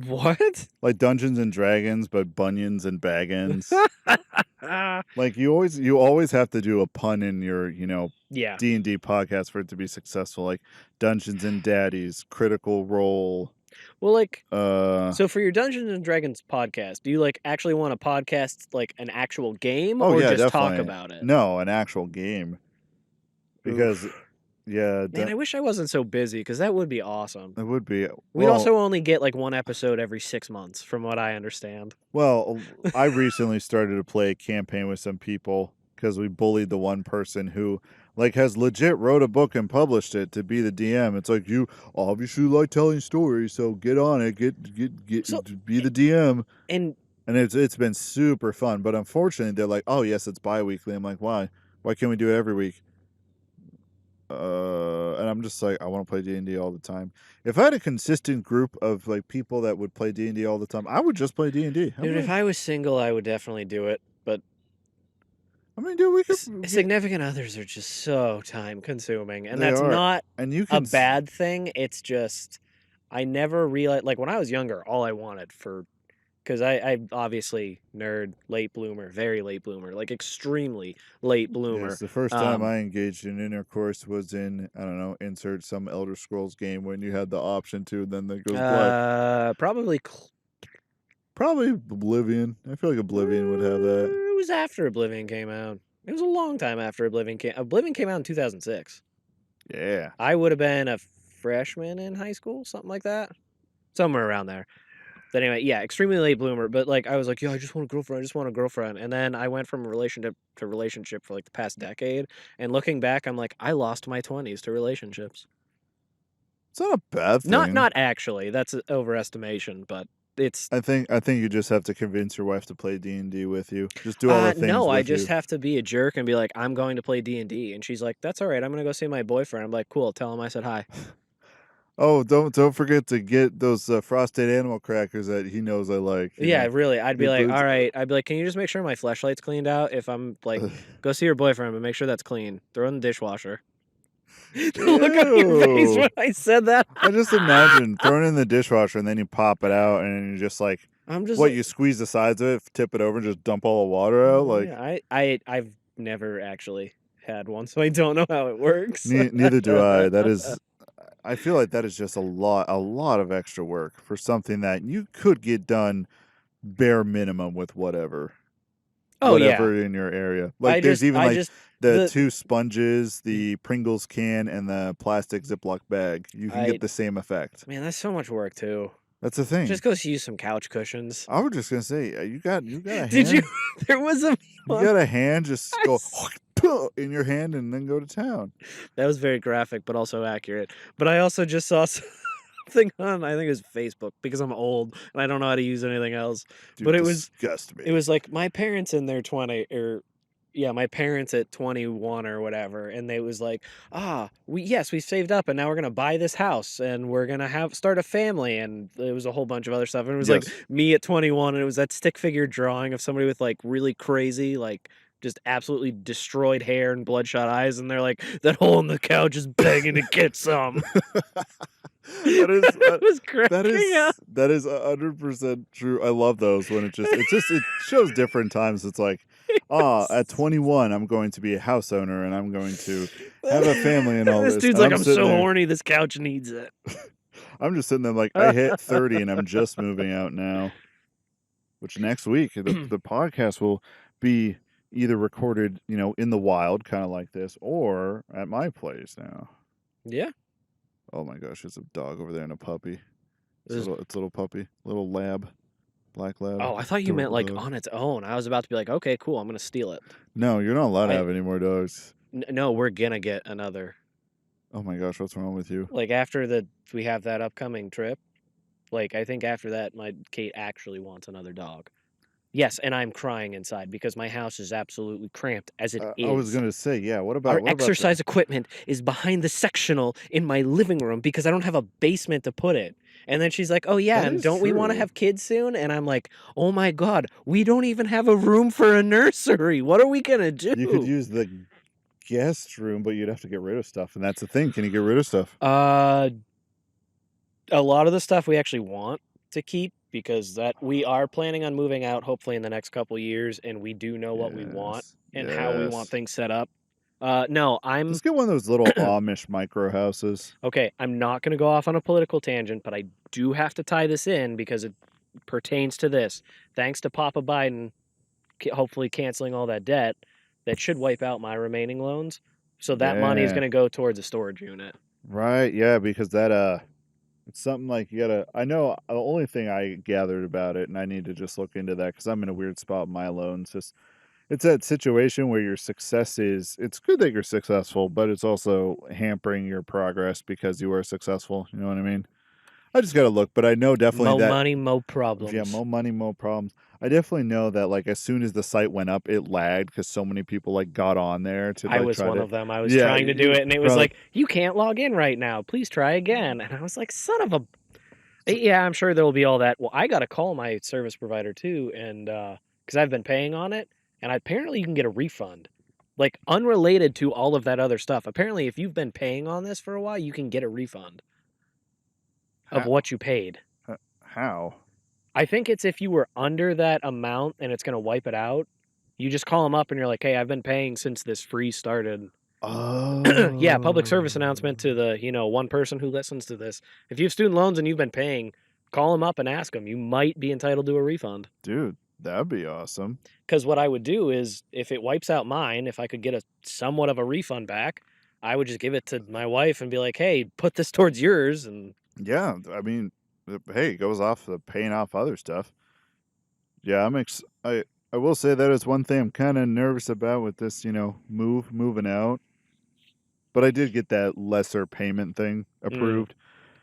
What? Like Dungeons and Dragons, but bunions and bag ends. Like you always have to do a pun in your, Yeah. D&D podcast for it to be successful. Like Dungeons and Daddies, Critical Role. Well, like, Uh so for your Dungeons and Dragons podcast, do you like actually want to podcast like an actual game oh or yeah, just talk definitely. about it? No, an actual game. Because Oof. yeah, Man, I wish I wasn't so busy because that would be awesome. it would be. We'd Well, also only get like one episode every 6 months, from what I understand. I recently started to play a campaign with some people because we bullied the one person who like has legit wrote a book and published it to be the DM. It's like you obviously like telling stories, so get on it, So, be the DM. and And it's been super fun, but unfortunately they're like, oh yes, it's bi-weekly. I'm like, why? Why can't we do it every week? And I'm just like, I want to play D&D all the time. If I had a consistent group of like people that would play D&D all the time, I would just play D&D. dude, if I was single, I would definitely do it. But I mean, dude, we could. significant others are just so time consuming, and They that's are, not and you a can. bad thing. It's just I never realized, like when I was younger, all I wanted for, because I obviously nerd, late bloomer, very late bloomer, like extremely late bloomer. Yes, the first time I engaged in intercourse was in, I don't know, insert some Elder Scrolls game when you had the option to, and then it goes black. Probably Probably Oblivion. I feel like Oblivion would have that. It was after Oblivion came out. It was a long time after Oblivion came. Oblivion came out in 2006. Yeah. I would have been a freshman in high school, something like that, somewhere around there. But anyway, yeah, extremely late bloomer. But like, I was like, yo, I just want a girlfriend. I just want a girlfriend. And then I went from relationship to relationship for like the past decade. And looking back, I'm like, I lost my 20s to relationships. It's not a bad thing. Not actually. That's an overestimation, but it's. I think you just have to convince your wife to play D&D with you. Just do all the things No, I with just you. have to be a jerk and be like, I'm going to play D&D. And she's like, that's all right. I'm going to go see my boyfriend. I'm like, cool. Tell him I said hi. Oh, don't forget to get those frosted animal crackers that he knows I like. Yeah, really. I'd be Get like, those- all right. I'd be like, can you just make sure my fleshlight's cleaned out? If I'm like, go see your boyfriend, but make sure that's clean. Throw it in the dishwasher. The look on your face Ew. when I said that. I just imagine throwing it in the dishwasher and then you pop it out and you just like, I'm just what, like, you squeeze the sides of it, tip it over, and just dump all the water out? Like, yeah, I've never actually had one, so I don't know how it works. neither do I. That is, I feel like that is just a lot of extra work for something that you could get done bare minimum with whatever. Oh, whatever in your area. Like there's the 2 sponges, the Pringles can, and the plastic Ziploc bag. You can get the same effect. Man, that's so much work too. That's the thing. Just go use some couch cushions. I was just gonna say, you got a hand. Did you? There was a. You got a hand. Just go in your hand and then go to town. That was very graphic, but also accurate. But I also just saw something on, I think it was Facebook, because I'm old and I don't know how to use anything else. Dude, but it disgust me. It was like my parents in their 20 or. Yeah, my parents at 21 or whatever, and they was like, we saved up, and now we're gonna buy this house, and we're gonna start a family, and it was a whole bunch of other stuff, and it was like me at 21, and it was that stick figure drawing of somebody with like really crazy, like just absolutely destroyed hair and bloodshot eyes, and they're like, that hole in the couch is begging to get some. That was cracking up. That is 100% true. I love those when it shows different times. It's like, at 21, I'm going to be a house owner and I'm going to have a family and all this. This dude's like, I'm so horny, this couch needs it. I'm just sitting there like, I hit 30 and I'm just moving out now. Which next week, the podcast will be either recorded, in the wild, kind of like this, or at my place now. Yeah. Oh my gosh, there's a dog over there and a puppy. It's a little puppy, little lab, black lab. Oh, I thought you meant like on its own. I was about to be like, okay, cool, I'm gonna steal it. No, you're not allowed to have any more dogs. No, we're gonna get another. Oh my gosh, what's wrong with you? Like after we have that upcoming trip, like I think after that, Kate actually wants another dog. Yes, and I'm crying inside because my house is absolutely cramped as it is. I was going to say, yeah, what about... Our exercise equipment is behind the sectional in my living room because I don't have a basement to put it. And then she's like, oh yeah, and don't we want to have kids soon? And I'm like, oh my God, we don't even have a room for a nursery. What are we going to do? You could use the guest room, but you'd have to get rid of stuff. And that's the thing. Can you get rid of stuff? A lot of the stuff we actually want to keep because that we are planning on moving out hopefully in the next couple years, and we do know what we want Yes. and how we want Yes. things set up. No, I'm Just get one of those little Amish micro houses. okay. I'm not going to go off on a political tangent, but I do have to tie this in because it pertains to this. Thanks to Papa Biden, hopefully canceling all that debt, that should wipe out my remaining loans. So that money is Yeah. going to go towards a storage unit. Right. Yeah. Because that, it's something like you gotta. I know the only thing I gathered about it, and I need to just look into that because I'm in a weird spot with my loans. Just it's that situation where your success is. It's good that you're successful, but it's also hampering your progress because you are successful. You know what I mean? I just gotta look, but I know definitely Mo that. money, mo Yeah, problems. more money, more problems. I definitely know that like as soon as the site went up, it lagged because so many people like got on there to I like was try one to. of them. I was Yeah, trying to do it, and it was probably. like, you can't log in right now. Please try again. And I was like, son of a. Yeah, I'm sure there will be all that. Well, I got to call my service provider too, and because I've been paying on it, and apparently you can get a refund, like unrelated to all of that other stuff. Apparently, if you've been paying on this for a while, you can get a refund of How? what you paid. How? I think it's if you were under that amount and it's going to wipe it out, you just call them up and you're like, hey, I've been paying since this freeze started. Yeah, public service announcement to Oh. the one person who listens to this. If you have student loans and you've been paying, call them up and ask them. You might be entitled to a refund. Dude, that'd be awesome. Because what I would do is, if it wipes out mine, if I could get a somewhat of a refund back, I would just give it to my wife and be like, hey, put this towards yours. And Yeah, I mean, hey, it goes off the paying off other stuff. Yeah, I will say that is one thing I'm kind of nervous about with this, moving out. But I did get that lesser payment thing approved.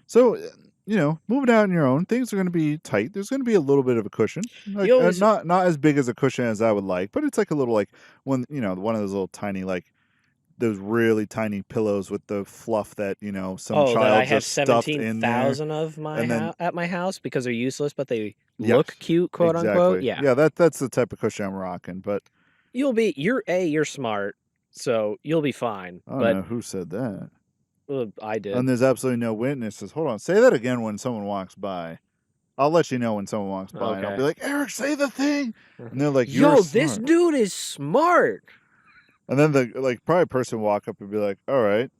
So, moving out on your own, things are going to be tight. There's going to be a little bit of a cushion, like you always, not as big as a cushion as I would like, but it's like a little like one of those little tiny like those really tiny pillows with the fluff that some oh, that I child have just stuffed in there, 17,000 of and then at my house because they're useless, but they yes, look cute, quote unquote. exactly, Yeah. yeah, that's the type of cushion I'm rocking. But You're smart, so you'll be fine. I don't But know who said that, I and did. there's absolutely no witnesses. Hold on, say that again when someone walks by. I'll let you know when someone walks by, and I'll be Okay. like, Eric, say the thing. And they're like, you're Yo, this smart. dude is smart. And then the probably person walk up and be like, all right,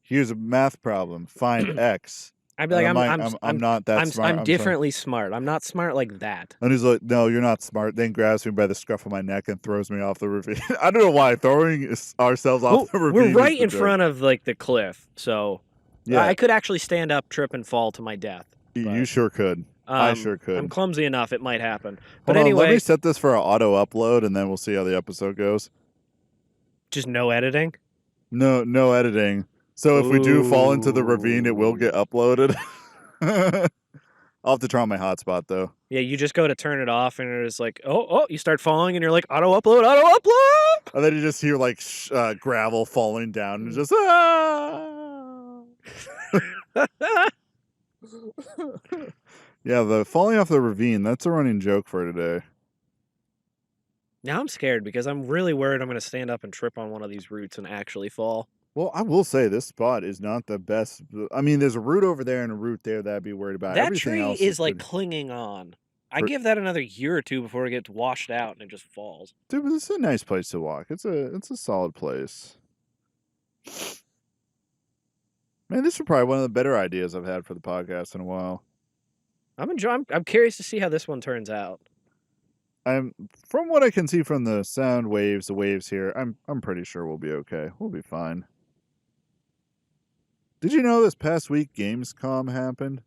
here's a math problem. Find X. I'd be And like, I'm like, I'm not that smart. I'm I'm sorry. differently smart. I'm not smart like that. And he's like, no, you're not smart. Then grabs me by the scruff of my neck and throws me off the ravine. I don't know why throwing ourselves Well, off the ravine. we're right is the in joke. front of like the cliff, so Yeah, I could actually stand up, trip, and fall to my death. you But, sure could. I sure could. I'm clumsy enough; it might happen. But Hold on, let anyway, me set this for an auto upload, and then we'll see how the episode goes. just no editing. No editing. So if we do fall into the ravine, it will get uploaded. I'll have to try on my hotspot though. Yeah, you just go to turn it off, and it's like, oh, you start falling, and you're like, auto upload. And then you just hear like gravel falling down and just Yeah, the falling off the ravine, that's a running joke for today. Now I'm scared because I'm really worried I'm going to stand up and trip on one of these roots and actually fall. Well, I will say this spot is not the best. I mean, there's a root over there and a root there that I'd be worried about. That Everything tree else is like pretty... clinging on. I For- give that another year or two before it gets washed out and it just falls. Dude, but it's a nice place to walk. It's a solid place. Man, this is probably one of the better ideas I've had for the podcast in a while. I'm curious to see how this one turns out. From what I can see from the sound waves, the waves here, I'm pretty sure we'll be okay. We'll be fine. Did you know this past week Gamescom happened?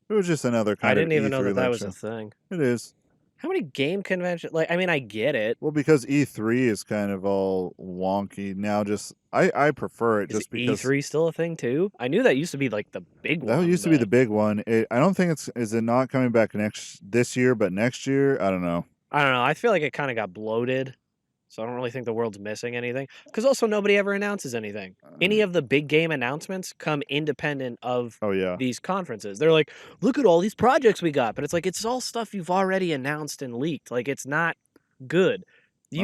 It was just another kind of I didn't even know E3 that was show. a thing. It is. How many game conventions? Like, I mean, I get it. Well, because E3 is kind of all wonky now. Just I prefer it Is just because E3 still a thing too? I knew that used to be like the big one. that used to be the but big one. I don't think is it not coming back this year, but next year? I don't know. I don't know. I feel like it kind of got bloated. So I don't really think the world's missing anything. Because also nobody ever announces anything. Any of the big game announcements come independent of Oh yeah. these conferences. They're like, look at all these projects we got. But it's like, it's all stuff you've already announced and leaked. Like, it's not good.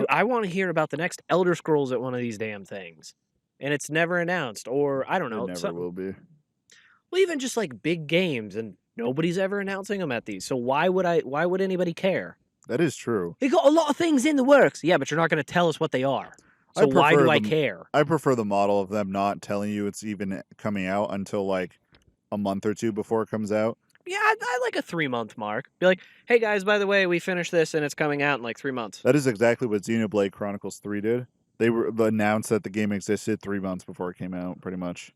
I want to hear about the next Elder Scrolls at one of these damn things. And it's never announced. Or, I don't know. It never will be. Well, even just like big games. And Nobody's ever announcing them at these. So why would anybody care? That is true. They got a lot of things in the works. Yeah, but you're not going to tell us what they are. So why do I care? I prefer the model of them not telling you it's even coming out until like a month or two before it comes out. Yeah, I like a 3-month mark. Be like, hey guys, by the way, we finished this and it's coming out in like 3 months. That is exactly what Xenoblade Chronicles 3 did. They announced that the game existed 3 months before it came out, pretty much.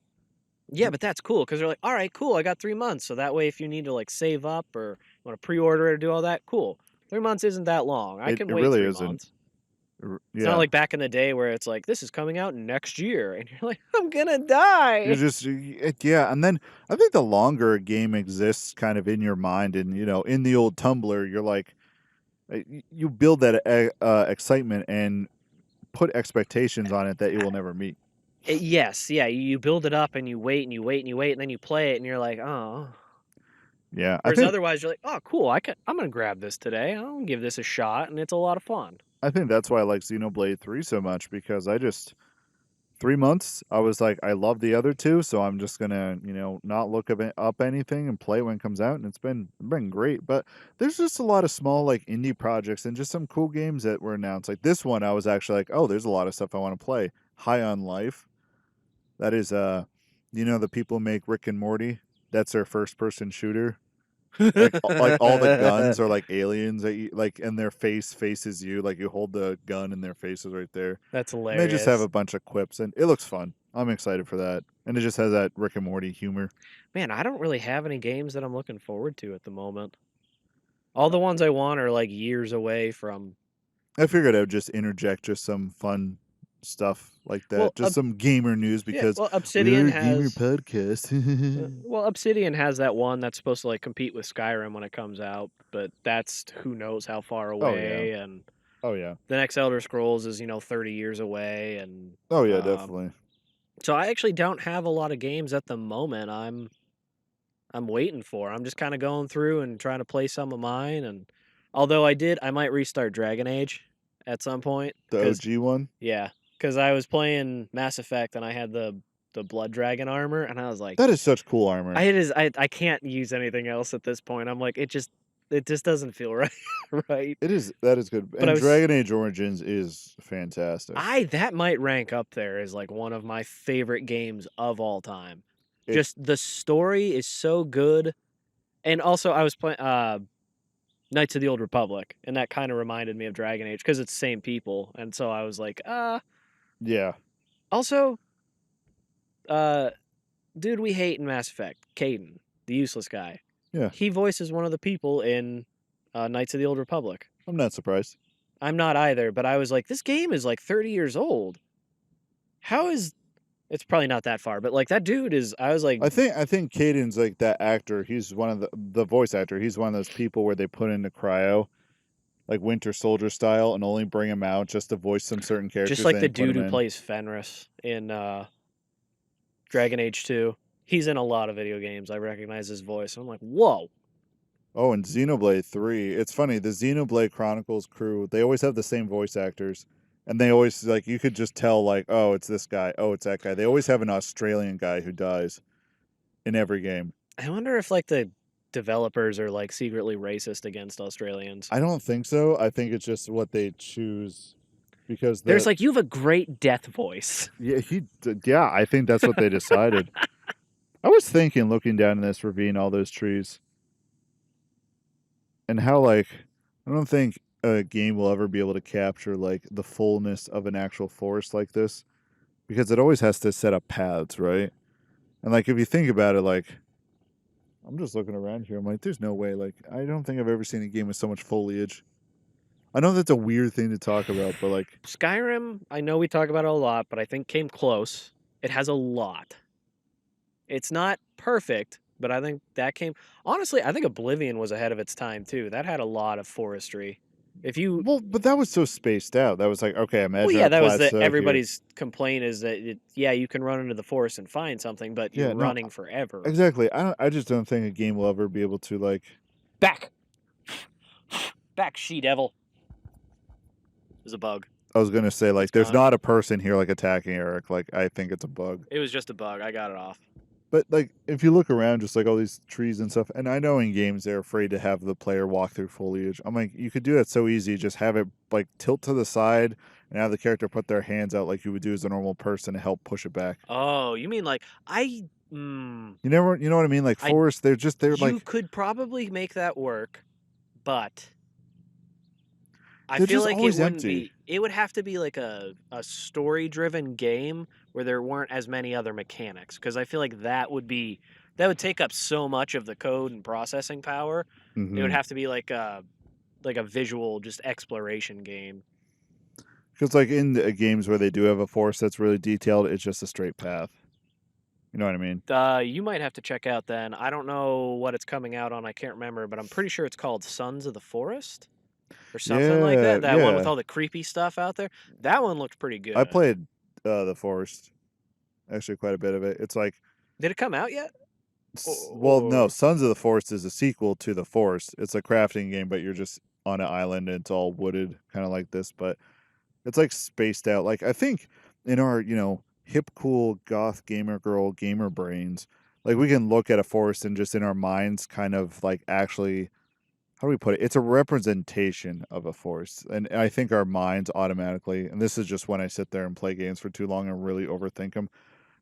Yeah, but that's cool because they're like, all right, cool, I got 3 months. So that way, if you need to like save up or want to pre-order it or do all that, cool. 3 months isn't that long. I can wait really 3 isn't. months. Yeah. It's not like back in the day where it's like, this is coming out next year. And you're like, I'm going to die. You're just, yeah. And then I think the longer a game exists kind of in your mind and, in the old Tumblr, you're like, you build that excitement and put expectations on it that you will never meet. Yes, yeah. You build it up and you wait and you wait and you wait and then you play it and you're like, oh. Yeah. Whereas otherwise you're like, oh, cool. I'm going to grab this today. I'll give this a shot and it's a lot of fun. I think that's why I like Xenoblade 3 so much because 3 months, I was like, I love the other two, so I'm just gonna, not look up anything and play when it comes out, and it's been great. But there's just a lot of small like indie projects and just some cool games that were announced. Like this one, I was actually like, oh, there's a lot of stuff I want to play. High on Life, that is the people who make Rick and Morty. That's their first person shooter. Like all the guns are like aliens that you, like, and their face faces you. Like you hold the gun and their face is right there. That's And hilarious. they just have a bunch of quips and it looks fun. I'm excited for that. And it just has that Rick and Morty humor. Man, I don't really have any games that I'm looking forward to at the moment. All the ones I want are like years away from. I figured I would just interject just some fun stuff like that. Well, just some gamer news because Obsidian we're a gamer has. podcast. Well, Obsidian has that one that's supposed to like compete with Skyrim when it comes out, but that's who knows how far away. And Oh yeah. the next Elder Scrolls is 30 years away, and Oh yeah, definitely. so I actually don't have a lot of games at the moment. I'm waiting for. I'm just kind of going through and trying to play some of mine. And although I might restart Dragon Age at some point. The OG one? Yeah, because I was playing Mass Effect and I had the Blood Dragon armor, and I was like, That is such cool armor. I can't use anything else at this point. I'm like, it just doesn't feel right. Right. That is good. But and Dragon Age Origins is fantastic. That might rank up there as like one of my favorite games of all time. Just the story is so good. And also I was playing Knights of the Old Republic, and that kind of reminded me of Dragon Age because it's the same people. And so I was like, yeah. Also, dude we hate in Mass Effect, Caden, the useless guy. Yeah. He voices one of the people in Knights of the Old Republic. I'm not surprised. I'm not either, but I was like, this game is like 30 years old. How is... It's probably not that far, but like that dude is... I was like... I think Caden's like that actor. He's one of the voice actor. He's one of those people where they put into cryo, like Winter Soldier style, and only bring him out just to voice some certain characters. Just like the dude who plays Fenris in Dragon Age 2. He's in a lot of video games. I recognize his voice. I'm like, whoa. Oh, and Xenoblade 3. It's funny, the Xenoblade Chronicles crew, they always have the same voice actors. And they always, like, you could just tell, like, oh, it's this guy. Oh, it's that guy. They always have an Australian guy who dies in every game. I wonder if, like, the developers are, like, secretly racist against Australians. I don't think so. I think it's just what they choose. Because there's, like, you have a great death voice. Yeah, I think that's what they decided. I was thinking, looking down in this ravine, all those trees, and how, like, I don't think a game will ever be able to capture like the fullness of an actual forest like this, because it always has to set up paths, right? And like if you think about it, like I'm just looking around here, I'm like, there's no way. Like I don't think I've ever seen a game with so much foliage. I know that's a weird thing to talk about, but like Skyrim, I know we talk about it a lot, but I think came close. It has a lot. It's not perfect, but I think that came... Honestly, I think Oblivion was ahead of its time too. That had a lot of forestry. But that was so spaced out. That was like, okay, imagine. Well, yeah, that was everybody's complaint is that you can run into the forest and find something, but you're running forever. Exactly. I just don't think a game will ever be able to like back, she-devil. There's a bug. I was gonna say like, there's not a person here like attacking Eric. Like I think it's a bug. It was just a bug. I got it off. But like, if you look around, just like all these trees and stuff, and I know in games they're afraid to have the player walk through foliage. I'm like, you could do that so easy. Just have it like tilt to the side and have the character put their hands out like you would do as a normal person to help push it back. Oh, you mean like You know what I mean? Like I forests, they're you like could probably make that work, but I they're feel just like it always wouldn't empty. be. It would have to be like a story-driven game where there weren't as many other mechanics, because I feel like that would take up so much of the code and processing power. It would Mm-hmm. have to be like a visual just exploration game. Because like in the games where they do have a forest that's really detailed, it's just a straight path. You know what I mean? You might have to check out then. I don't know what it's coming out on. I can't remember, but I'm pretty sure it's called Sons of the Forest or something like Yeah, that. That one with yeah. all the creepy stuff out there. That one looked pretty I good. played the forest, actually quite a bit of it. It's like Did it come out yet? Well, no, Or Sons of the Forest is a sequel to The Forest. It's a crafting game, but you're just on an island and it's all wooded, kind of like this, but it's like spaced out. Like I think in our, hip cool goth gamer girl gamer brains, like we can look at a forest and just in our minds kind of like actually how do we put it? It's a representation of a forest. And I think our minds automatically, and this is just when I sit there and play games for too long and really overthink them,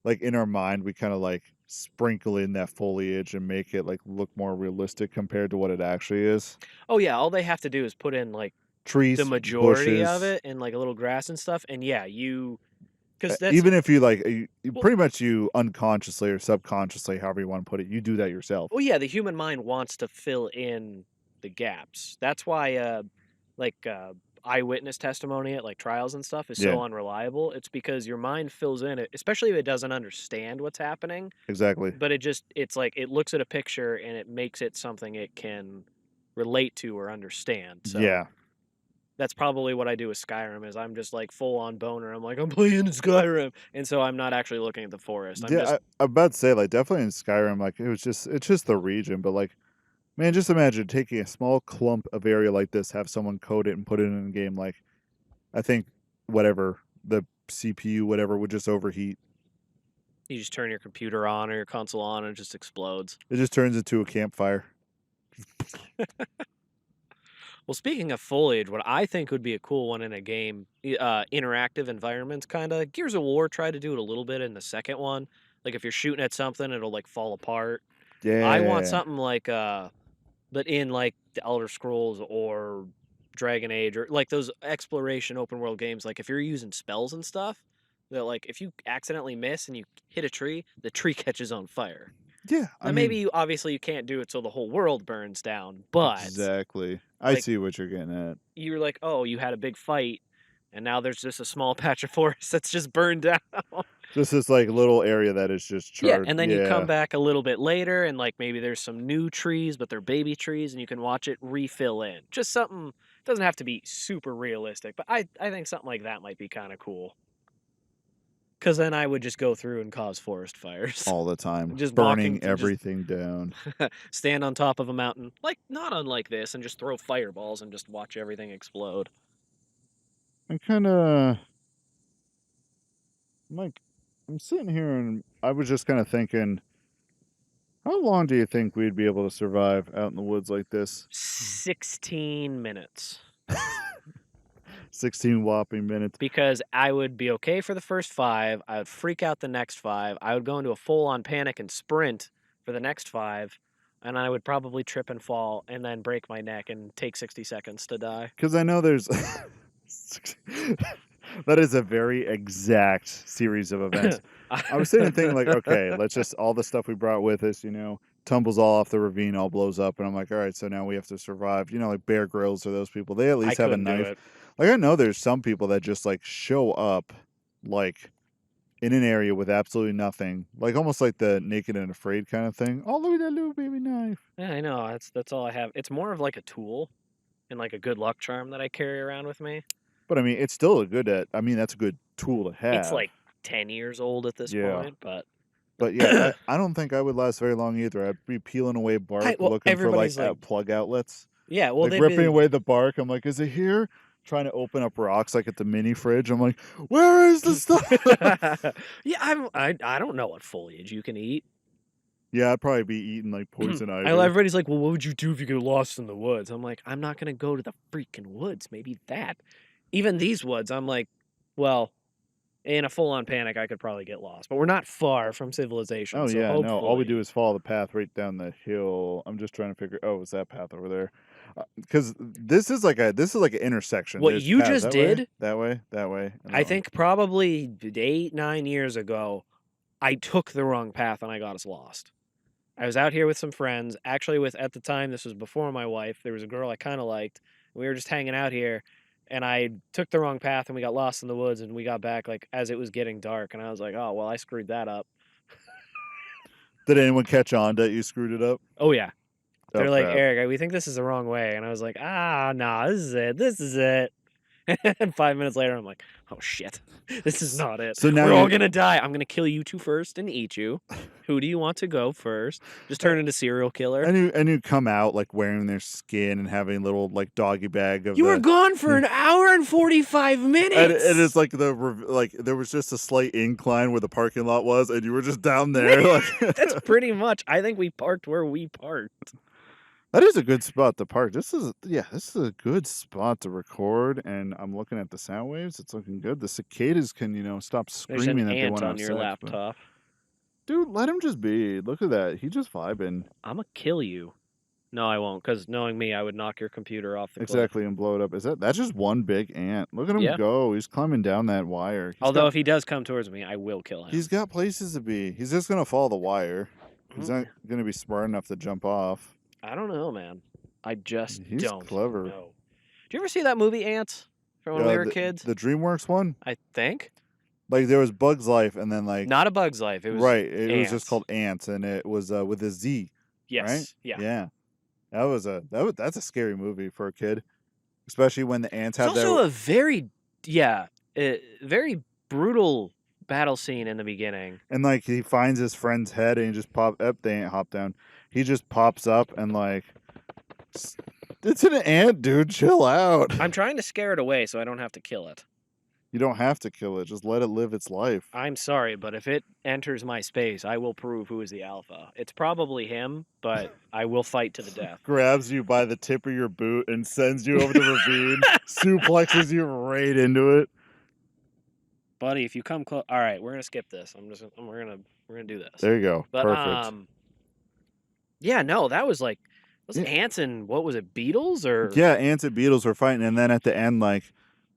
like in our mind we kind of like sprinkle in that foliage and make it like look more realistic compared to what it actually is. oh yeah, all they have to do is put in like the Trees, majority of bushes, it and like a little grass and stuff, and yeah, because that's even if you like you well, pretty much you unconsciously or subconsciously, however you want to put it, you do that yourself. well, yeah, the human mind wants to fill in the gaps. That's why, like eyewitness testimony at like trials and stuff is Yeah, so unreliable. It's because your mind fills in it, especially if it doesn't understand what's happening. exactly. But it's like it looks at a picture and it makes it something it can relate to or understand. So Yeah. that's probably what I do with Skyrim is I'm just like full on boner. I'm like I'm playing Skyrim, and so I'm not actually looking at the forest. I'm Yeah, just I'm about to say like definitely in Skyrim, like it's just the region, but like man, just imagine taking a small clump of area like this, have someone code it and put it in a game. Like I think whatever the CPU, whatever, would just overheat. you just turn your computer on or your console on and it just explodes. It just turns into a campfire. Well, speaking of foliage, what I think would be a cool one in a game, interactive environments, kind of. Gears of War tried to do it a little bit in the second one. Like if you're shooting at something, it'll like fall apart. I want Yeah. something like, but in like the Elder Scrolls or Dragon Age or like those exploration open world games. Like if you're using spells and stuff, that like if you accidentally miss and you hit a tree, the tree catches on fire. Yeah. I Now maybe mean, obviously you can't do it so the whole world burns down, but exactly. I like see what you're getting at. you're like, oh, you had a big fight, and now there's just a small patch of forest that's just burned down. Just this like little area that is just Yeah, charred. and then you come Yeah. back a little bit later, and like maybe there's some new trees, but they're baby trees, and you can watch it refill in. Just something doesn't have to be super realistic, but I think something like that might be kind of cool. Because then I would just go through and cause forest fires. All the time. Just walking Burning through, just everything down. stand on top of a mountain, like not unlike this, and just throw fireballs and just watch everything explode. I'm kinda I'm like I'm sitting here and I was just kinda thinking, how long do you think we'd be able to survive out in the woods like this? 16 minutes. 16 whopping minutes. Because I would be okay for the first 5, I would freak out the next 5, I would go into a full-on panic and sprint for the next 5, and I would probably trip and fall and then break my neck and take 60 seconds to die. Because I know there's that is a very exact series of events. I was sitting and thinking like, okay, let's just all the stuff we brought with us, tumbles all off the ravine, all blows up, and I'm like, all right, so now we have to survive. Like Bear Grylls or those people, they at I least have a couldn't do knife. it. Like I know there's some people that just like show up like in an area with absolutely nothing, like almost like the Naked and Afraid kind of thing. Oh, look at that little baby knife. Yeah, I know, that's all I have. It's more of like a tool and like a good luck charm that I carry around with me. But I mean, it's still that's a good tool to It's have. like 10 years old at this Yeah. point, but But yeah, I don't think I would last very long either. I'd be peeling away bark, well, looking for like everybody's like, plug outlets, yeah, well, like they'd ripping be away the bark. I'm like, is it here? Trying to open up rocks like at the mini fridge. I'm like, where is the stuff? yeah, I don't know what foliage you can eat. Yeah, I'd probably be eating like poison ivy. Everybody's like, well, what would you do if you get lost in the woods? I'm like, I'm not going to go to the freaking woods. Maybe that. Even these woods, I'm like, well, in a full-on panic, I could probably get lost. But we're not far from civilization, Oh so yeah, no. All we hopefully. do is follow the path right down the hill. I'm just trying to figure. Oh, it's that path over there. Because this is like an intersection. What There's you paths just that way, did, that way, that way. And I that way. think probably 8-9 years ago, I took the wrong path and I got us lost. I was out here with some friends. Actually, at the time, this was before my wife. There was a girl I kind of liked. We were just hanging out here, and I took the wrong path, and we got lost in the woods, and we got back like as it was getting dark, and I was like, "Oh well, I screwed that up." Did anyone catch on that you screwed it up? Oh yeah, Oh they're like, crap! "Eric, we think this is the wrong way," and I was like, "Ah, nah, this is it. This is it." And 5 minutes later, I'm like, "Oh shit, this is not it. So now We're all you- gonna die. I'm gonna kill you two first and eat you. Who do you want to go first? Just turn into serial killer." And you come out like wearing their skin and having a little like doggy bag of. You were gone for an hour and 45 minutes. And it's like there was just a slight incline where the parking lot was, and you were just down there. Like That's pretty much. I think we parked where we parked. that is a good spot to park. This is a good spot to record. And I'm looking at the sound waves. It's looking good. The cicadas can stop There's screaming an that they ant want to on have your sex, but- laptop. Dude, let him just be. Look at that. He just vibing. I'm gonna kill you. No, I won't, because knowing me, I would knock your computer off the cliff. Exactly, and blow it up. That's just one big ant. Look at him Yeah. go. He's climbing down that wire. Although if he does come towards me, I will kill him. He's got places to be. He's just gonna follow the wire. He's Mm. not gonna be smart enough to jump off. I don't know, man. I just He's don't clever. know. Do you ever see that movie Ants from when we were kids? The DreamWorks one. I think. Like there was Bug's Life, and then like Not A Bug's Life. It was right. It was just Ants. called Ants, and it was with a Z. Yes. Right? Yeah. Yeah. That's a scary movie for a kid, especially when the ants It's have their. also a very very brutal battle scene in the beginning. And like he finds his friend's head and he just pop up. They ain't hop down. He just pops up and like it's an ant, dude. Chill out. I'm trying to scare it away so I don't have to kill it. You don't have to kill it. Just let it live its life. I'm sorry, but if it enters my space, I will prove who is the alpha. It's probably him, but I will fight to the death. Grabs you by the tip of your boot and sends you over the ravine. Suplexes you right into it. Buddy, if you come close, all right, we're gonna skip this. We're gonna do this. There you go. But Perfect. yeah, no, that was like those ants and what was it, beetles or Yeah, ants and beetles were fighting, and then at the end, like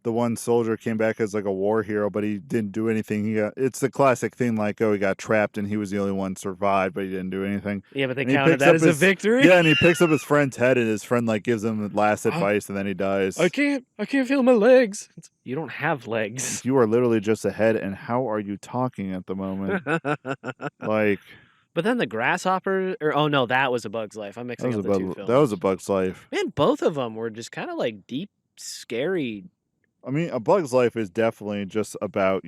the one soldier came back as like a war hero, but he didn't do anything. It's the classic thing, like he got trapped and he was the only one survived, but he didn't do anything. Yeah, but they And he counted picks that up as a his- victory. Yeah, and he picks up his friend's head, and his friend like gives him the last advice, and then he dies. I can't feel my legs. You don't have legs. You are literally just a head, and how are you talking at the moment? Like But then the grasshopper, or oh no, that was A Bug's Life. I'm mixing up the two films. that was a Bug's Life. Man, both of them were just kind of like deep, scary I mean, A Bug's Life is definitely just about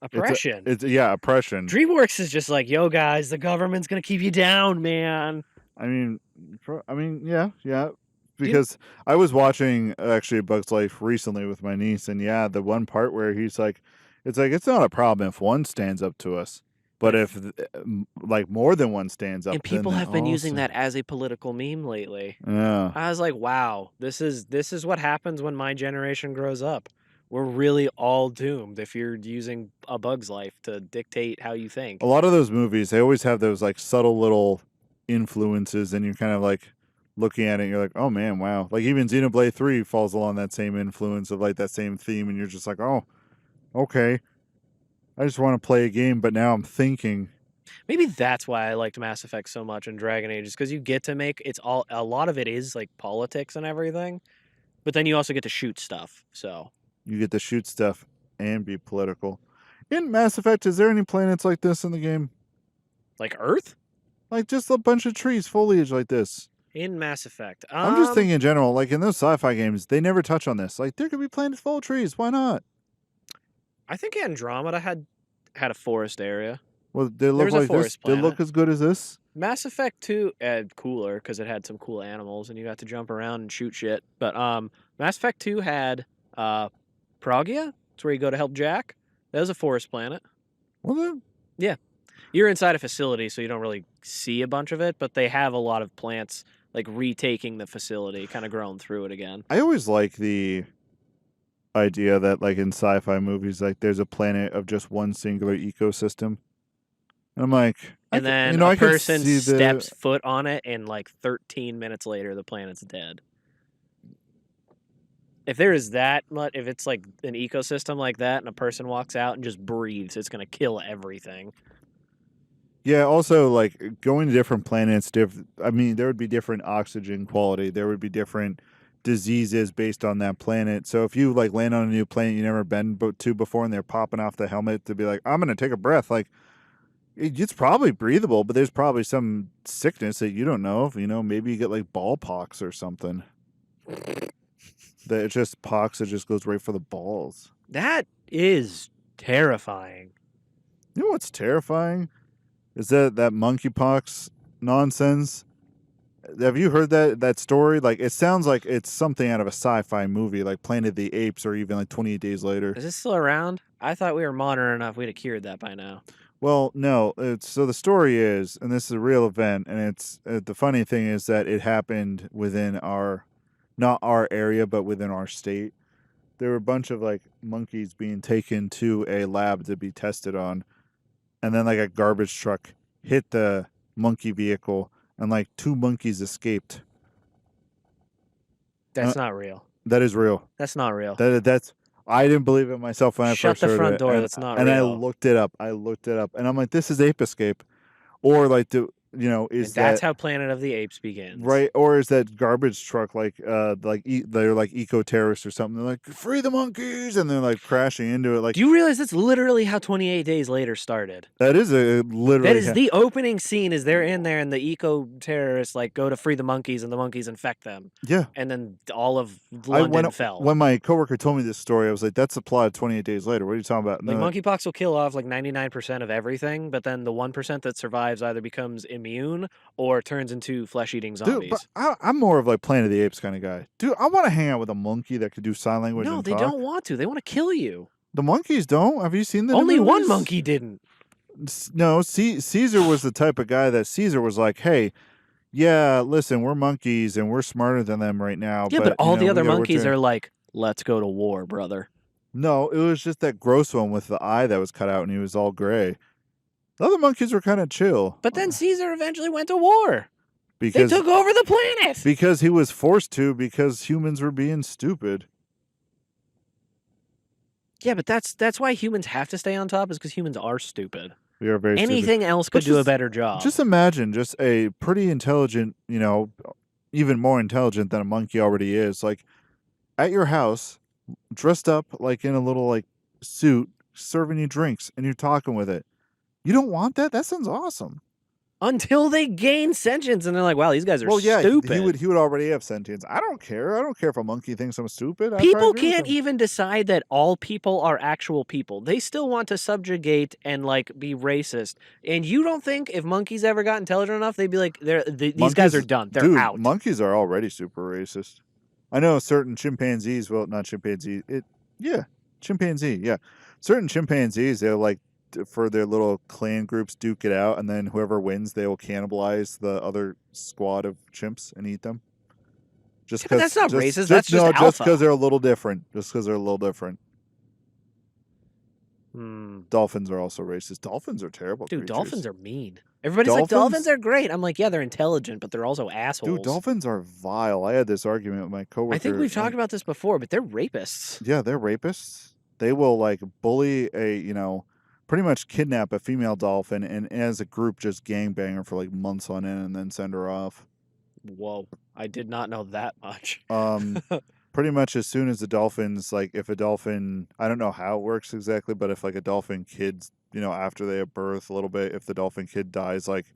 oppression. It's oppression. DreamWorks is just like, yo, guys, the government's gonna keep you down, man. I mean, yeah. Because I was watching actually Bug's Life recently with my niece, and yeah, the one part where he's like, it's not a problem if one stands up to us, but if like more than one stands up, And people then have been using also- that as a political meme lately. Yeah, I was like, wow, this is what happens when my generation grows up. We're really all doomed if you're using A Bug's Life to dictate how you think. a lot of those movies, they always have those like subtle little influences, and you're kind of like looking at it, and you're like, oh man, wow. Like even Xenoblade 3 falls along that same influence of like that same theme, and you're just like, oh, okay. I just want to play a game, but now I'm thinking. Maybe that's why I liked Mass Effect so much in Dragon Age, is because you get to make a lot of it is like politics and everything, but then you also get to shoot stuff. So You get to shoot stuff and be political. In Mass Effect, is there any planets like this in the game? like Earth Like just a bunch of trees, foliage like this. in Mass Effect. I'm just thinking in general, like in those sci-fi games, they never touch on this. Like there could be planets full of trees. Why not? I think Andromeda had a forest area. Well, they look was a like this. forest They look planet. as good as this. Mass Effect 2 cooler because it had some cool animals and you got to jump around and shoot shit. But Mass Effect 2 had Pragia. It's where you go to help Jack. That was a forest planet. Well, then, You're inside a facility, so you don't really see a bunch of it, but they have a lot of plants like retaking the facility, kind of growing through it again. I always like the idea that, like, in sci-fi movies, like, there's a planet of just one singular ecosystem. And I'm like, And then I a can person see steps foot on it, and like 13 minutes later, the planet's dead. If there is that much, if it's like an ecosystem like that, and a person walks out and just breathes, it's gonna kill everything. Yeah, also, like, going to different planets, I mean, there would be different oxygen quality. There would be different diseases based on that planet. So if you, like, land on a new planet you never been to before and they're popping off the helmet to be like, I'm going to take a breath, like, it's probably breathable, but there's probably some sickness that you don't know of. Maybe you get, like, ballpox or something. That it's just pox that just goes right for the balls. That is terrifying. You know what's terrifying? Is that monkeypox nonsense? Have you heard that story? Like, it sounds like it's something out of a sci-fi movie, like Planet of the Apes, or even like 28 Days Later. Is this still around? I thought we were modern enough we'd have cured that by now. Well, no. So the story is, and this is a real event, and it's the funny thing is that it happened within not our area, but within our state. There were a bunch of like monkeys being taken to a lab to be tested on. And then, like, a garbage truck hit the monkey vehicle, and, like, 2 monkeys escaped. That's not real. That is real. That's not real. That's. I didn't believe it myself when I Shut first the heard front it. door. And, That's not and real. I looked it up. And I'm like, this is Ape Escape, or like That's how Planet of the Apes begins. right? Or is that garbage truck they're like eco-terrorists or something? They're like, free the monkeys, and they're like crashing into it. Like, Do you realize that's literally how 28 Days Later started? that is literally That is the opening scene. Is they're in there and the eco-terrorists like go to free the monkeys and the monkeys infect them. Yeah. And then all of London fell. When my coworker told me this story, I was like, that's the plot of 28 Days Later. What are you talking about? Like, monkeypox will kill off like 99% of everything, but then the 1% that survives either becomes immune or turns into flesh-eating zombies. Dude, but I'm more of like Planet of the Apes kind of guy. Dude, I want to hang out with a monkey that could do sign language. No, and they talk. don't want to. They want to kill you. The monkeys don't. Have you seen the Only movies? one monkey didn't. No, Caesar was the type of guy that Caesar was like, hey, yeah, listen, we're monkeys and we're smarter than them right now. Yeah, but all the other we gotta monkeys return. are like, let's go to war, brother. No, it was just that gross one with the eye that was cut out and he was all gray. The other monkeys were kind of chill. But then Caesar eventually went to war. Because they took over the planet. Because he was forced to, because humans were being stupid. Yeah, but that's why humans have to stay on top, is because humans are stupid. We are very Anything stupid. else could do a better job. Just imagine just a pretty intelligent, even more intelligent than a monkey already is, like at your house, dressed up like in a little like suit, serving you drinks, and you're talking with it. You don't want that? That sounds awesome. Until they gain sentience and they're like, wow, these guys are stupid. stupid. He would already have sentience. I don't care. I don't care if a monkey thinks I'm stupid. People can't even decide that all people are actual people. They still want to subjugate and like be racist. And you don't think if monkeys ever got intelligent enough, they'd be like, these guys are done. They're out. Monkeys are already super racist. I know certain chimpanzees, well, not chimpanzee. Chimpanzee, yeah. Certain chimpanzees, they're like, for their little clan groups, duke it out, and then whoever wins, they will cannibalize the other squad of chimps and eat them. Just because that's not racist. That's just alpha. Just because they're a little different. Dolphins are also racist. Dolphins are terrible. Dude, creatures. dolphins are mean. Everybody's like, dolphins are great. I'm like, yeah, they're intelligent, but they're also assholes. Dude, dolphins are vile. I had this argument with my coworker. I think we've talked about this before, but they're rapists. Yeah, they're rapists. They will like bully pretty much kidnap a female dolphin and as a group just gangbang her for like months on end and then send her off. Whoa, I did not know that much. Pretty much as soon as the dolphins, like if a dolphin, I don't know how it works exactly, but if like a dolphin kid's, after they have birth a little bit, if the dolphin kid dies, like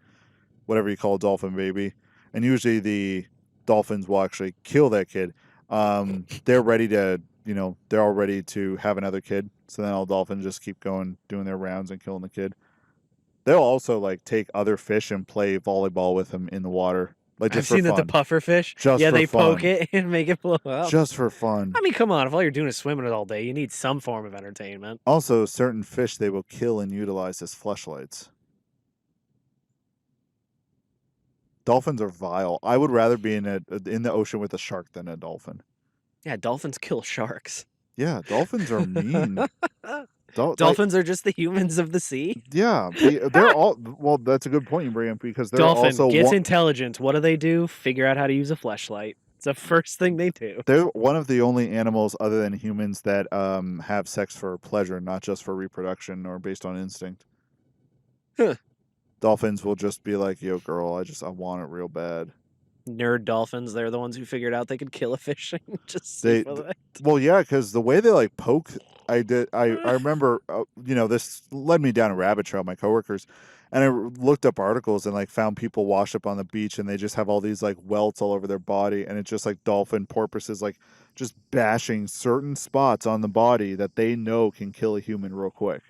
whatever you call a dolphin baby, and usually the dolphins will actually kill that kid. They're ready to, they're all ready to have another kid. So then all dolphins just keep going, doing their rounds and killing the kid. They'll also like take other fish and play volleyball with them in the water. Like just I've seen for fun. that the puffer fish. They poke it and make it blow up. Just for fun. I mean, come on. If all you're doing is swimming it all day, you need some form of entertainment. Also, certain fish they will kill and utilize as fleshlights. Dolphins are vile. I would rather be in the ocean with a shark than a dolphin. Yeah, dolphins kill sharks. Yeah, dolphins are mean. Dolphins are just the humans of the sea. Yeah, they're all. Well, that's a good point you bring up because they're Dolphin also gets one. intelligence. What do? Figure out how to use a fleshlight. It's the first thing they do. They're one of the only animals other than humans that have sex for pleasure, not just for reproduction or based on instinct. Huh. Dolphins will just be like, "Yo, girl, I want it real bad." Nerd dolphins, they're the ones who figured out they could kill a fish and just They, sleep with it. well, yeah, because the way they like poke, I remember, this led me down a rabbit trail. My coworkers, and I looked up articles and like found people washed up on the beach and they just have all these like welts all over their body, and it's just like dolphin porpoises like just bashing certain spots on the body that they know can kill a human real quick.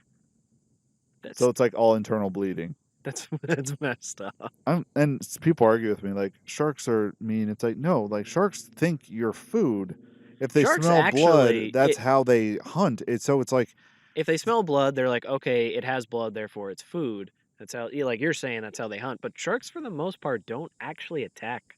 So it's like all internal bleeding. That's messed up. And people argue with me like sharks are mean. It's like no, like sharks think you're food. If they Sharks smell blood, actually- that's how they hunt. It's like If they smell blood, they're like, okay, it has blood, therefore it's food. That's how, like you're saying, that's how they hunt. But sharks, for the most part, don't actually attack.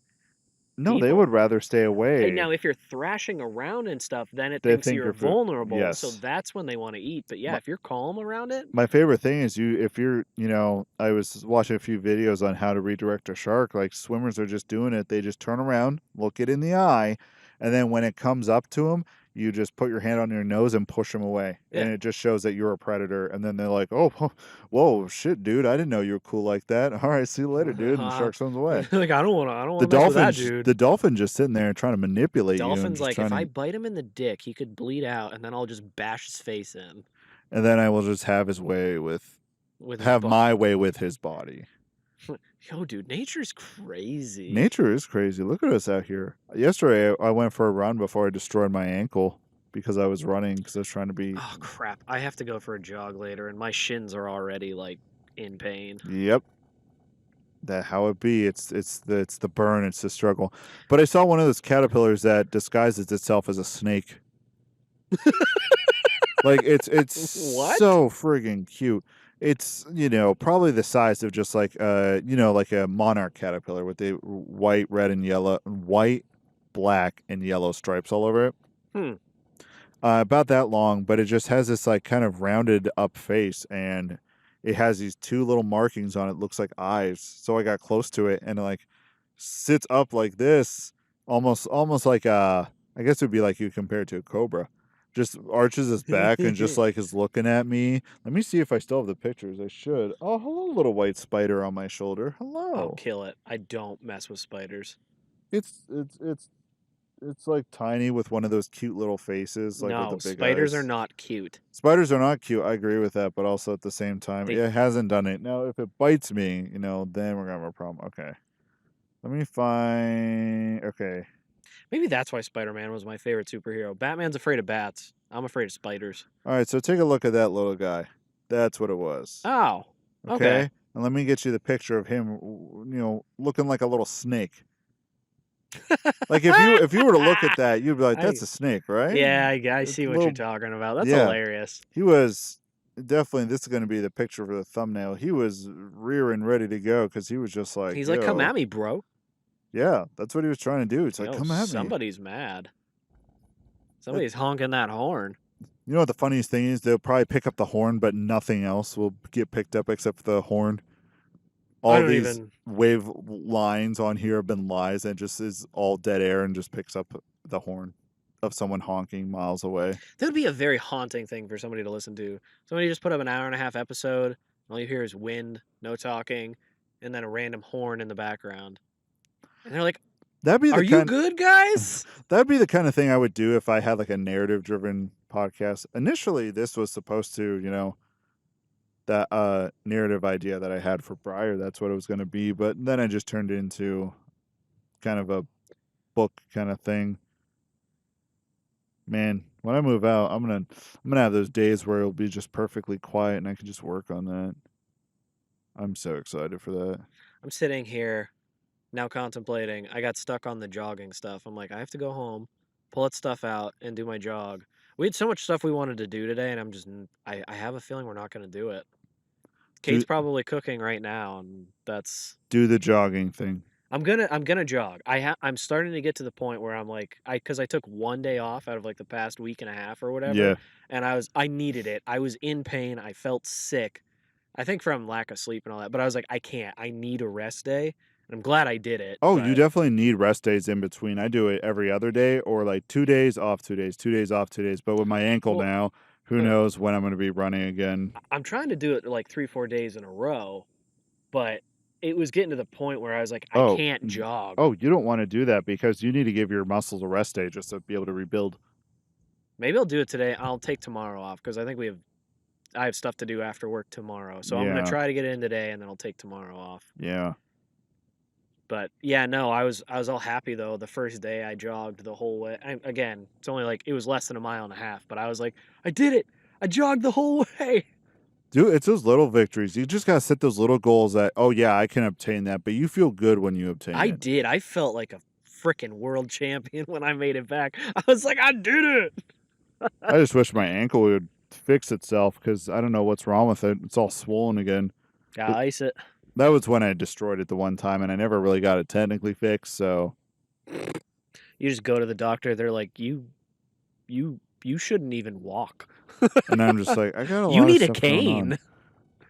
no, they people. would rather stay away. And now, if you're thrashing around and stuff, then it They thinks think you're you're food. vulnerable. Yes. So that's when they want to eat. But yeah, if you're calm around it, My favorite thing is if you're, I was watching a few videos on how to redirect a shark. Like swimmers are just doing it. They just turn around, look it in the eye, and then when it comes up to them, you just put your hand on your nose and push them away. Yeah. And it just shows that you're a predator. And then they're like, oh, whoa, shit, dude. I didn't know you were cool like that. All right, see you later, dude. And the shark swims away. like I don't want The to mess with that dolphin, dude. the dolphin just sitting there trying to manipulate you. And Dolphin's just like, trying if to, I bite him in the dick, he could bleed out, and then I'll just bash his face in. and then I will just have his way with With have my way with his body. Yo, dude, nature's crazy. Nature is crazy. Look at us out here. Yesterday, I went for a run before I destroyed my ankle because I was running because I was trying to be. Oh crap! I have to go for a jog later, and my shins are already like in pain. Yep. That how it be. It's the burn. It's the struggle. But I saw one of those caterpillars that disguises itself as a snake. Like it's What? so friggin' cute. It's probably the size of just like like a monarch caterpillar with the white, red, and yellow, white, black, and yellow stripes all over it. About that long, but it just has this like kind of rounded up face, and it has these two little markings on it. Looks like eyes. So I got close to it, and it like sits up like this, almost like I guess it would be like you compare it to a cobra. Just arches his back and just like is looking at me. Let me see if I still have the pictures. I should. Oh, hello, little white spider on my shoulder. Hello. I'll kill it. I don't mess with spiders. It's like tiny with one of those cute little faces. Like No, with the big spiders eyes. are not cute. Spiders are not cute. I agree with that, but also at the same time, They- it hasn't done it. Now, if it bites me, then we're gonna have a problem. Okay, let me find. Okay, Maybe that's why Spider-Man was my favorite superhero. Batman's afraid of bats. I'm afraid of spiders. all right. So take a look at that little guy. That's what it was. Oh, okay. And let me get you the picture of him. Looking like a little snake. Like if you were to look at that, you'd be like, "That's a snake, right?" Yeah, I It's see a what little- you're talking about. That's Yeah. hilarious. He was definitely. This is going to be the picture for the thumbnail. He was rearing ready to go because he was just like, He's like, "Come "Yo." at me, bro." Yeah, that's what he was trying to do. It's like, Yo, come at me. somebody's mad. Somebody's honking that horn. You know what the funniest thing is? They'll probably pick up the horn, but nothing else will get picked up except for the horn. All don't these even- wave lines on here have been lies, and just is all dead air and just picks up the horn of someone honking miles away. That would be a very haunting thing for somebody to listen to. Somebody just put up an hour and a half episode. All you hear is wind, no talking, and then a random horn in the background. And they're like, That'd be "Are you good, guys?" That'd be the kind of thing I would do if I had like a narrative-driven podcast. Initially, this was supposed to, that narrative idea that I had for Briar. That's what it was going to be, but then I just turned it into kind of a book kind of thing. Man, when I move out, I'm gonna have those days where it'll be just perfectly quiet and I can just work on that. I'm so excited for that. I'm sitting here now contemplating. I got stuck on the jogging stuff. I'm like, I have to go home, pull that stuff out, and do my jog. We had so much stuff we wanted to do today, and I have a feeling we're not going to do it. Kate's probably cooking right now, and that's... Do the jogging thing. I'm gonna jog. I'm starting to get to the point where I'm like, because I took 1 day off out of like the past week and a half or whatever, Yeah. and I needed it. I was in pain. I felt sick. I think from lack of sleep and all that. But I was like, I can't. I need a rest day, and I'm glad I did it. Oh, you But definitely need rest days in between. I do it every other day or like 2 days off, 2 days, 2 days off, 2 days. But with my ankle well, now, who knows when I'm going to be running again. I'm trying to do it like 3 4 days in a row, but it was getting to the point where I was like, I Oh, can't jog. oh, you don't want to do that because you need to give your muscles a rest day just to be able to rebuild. Maybe I'll do it today. I'll take tomorrow off because I have stuff to do after work tomorrow. So I'm gonna Yeah. try to get it in today, and then I'll take tomorrow off. Yeah. But yeah, no, I was all happy though. The first day I jogged the whole way. Again, it's only like it was less than a mile and a half, but I was like, I did it. I jogged the whole way. Dude, it's those little victories. You just got to set those little goals that, oh, yeah, I can obtain that. But you feel good when you obtain I it. did. I felt like a freaking world champion when I made it back. I was like, I did it. I just wish my ankle would fix itself because I don't know what's wrong with it. It's all swollen again. Gotta ice it. That was when I destroyed it the one time, and I never really got it technically fixed. So You just go to the doctor. They're like, you shouldn't even walk. and I'm just like, I got a lot You of need a stuff going on. cane.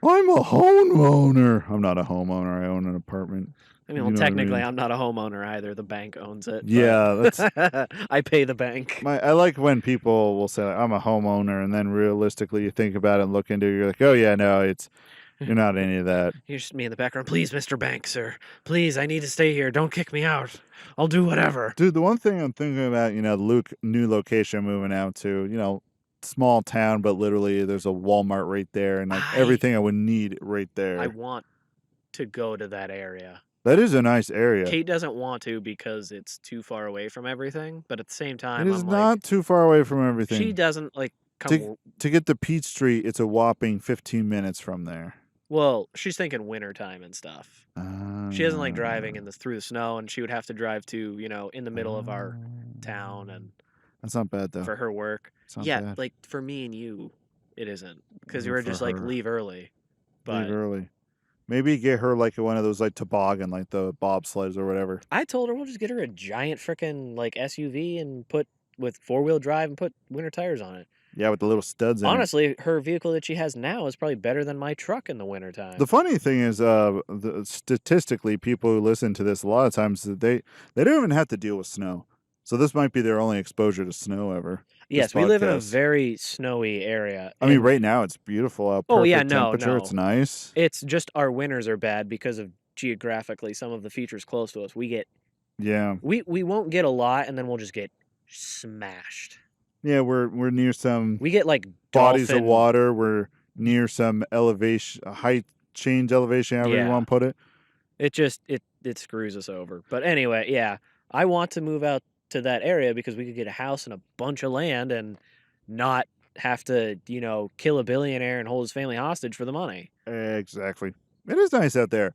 I'm a homeowner. I'm not a homeowner. I own an apartment. I mean, You well, know what I technically, mean? I'm not a homeowner either. The bank owns it. Yeah, that's I pay the bank. I like when people will say, like, I'm a homeowner, and then realistically you think about it and look into it, you're like, oh yeah, no, you're not any of that. Here's just me in the background. Please, Mr. Bank, sir. Please, I need to stay here. Don't kick me out. I'll do whatever. Dude, the one thing I'm thinking about, the new location moving out to, small town, but literally there's a Walmart right there, and like everything I would need right there. I want to go to that area. That is a nice area. Kate doesn't want to because it's too far away from everything. But at the same time, It is I'm not like, too far away from everything. she doesn't like come. To get to Peachtree, it's a whopping 15 minutes from there. Well, she's thinking wintertime and stuff. She doesn't like driving through the snow, and she would have to drive to, in the middle of our town, and that's not bad though. for her work. It's not Yeah, bad. like for me and you, it isn't because you Maybe were for just like her. leave early. But Leave early. Maybe get her like one of those like toboggan, like the bobsleds or whatever. I told her we'll just get her a giant freaking like SUV and put with 4-wheel drive and put winter tires on it. Yeah, with the little studs in it. Honestly, her vehicle that she has now is probably better than my truck in the wintertime. The funny thing is, statistically, people who listen to this a lot of times they don't even have to deal with snow. So this might be their only exposure to snow ever. Yes, we live in a very snowy area. I mean, right now it's beautiful out. Oh yeah, Perfect temperature. It's nice. It's just our winters are bad because of geographically some of the features close to us. We get we won't get a lot, and then we'll just get smashed. Yeah, we're near some. We get like bodies of water. We're near some elevation, height change elevation, however you want to put it. It just it screws us over. But anyway, yeah, I want to move out to that area because we could get a house and a bunch of land and not have to, kill a billionaire and hold his family hostage for the money. Exactly. It is nice out there.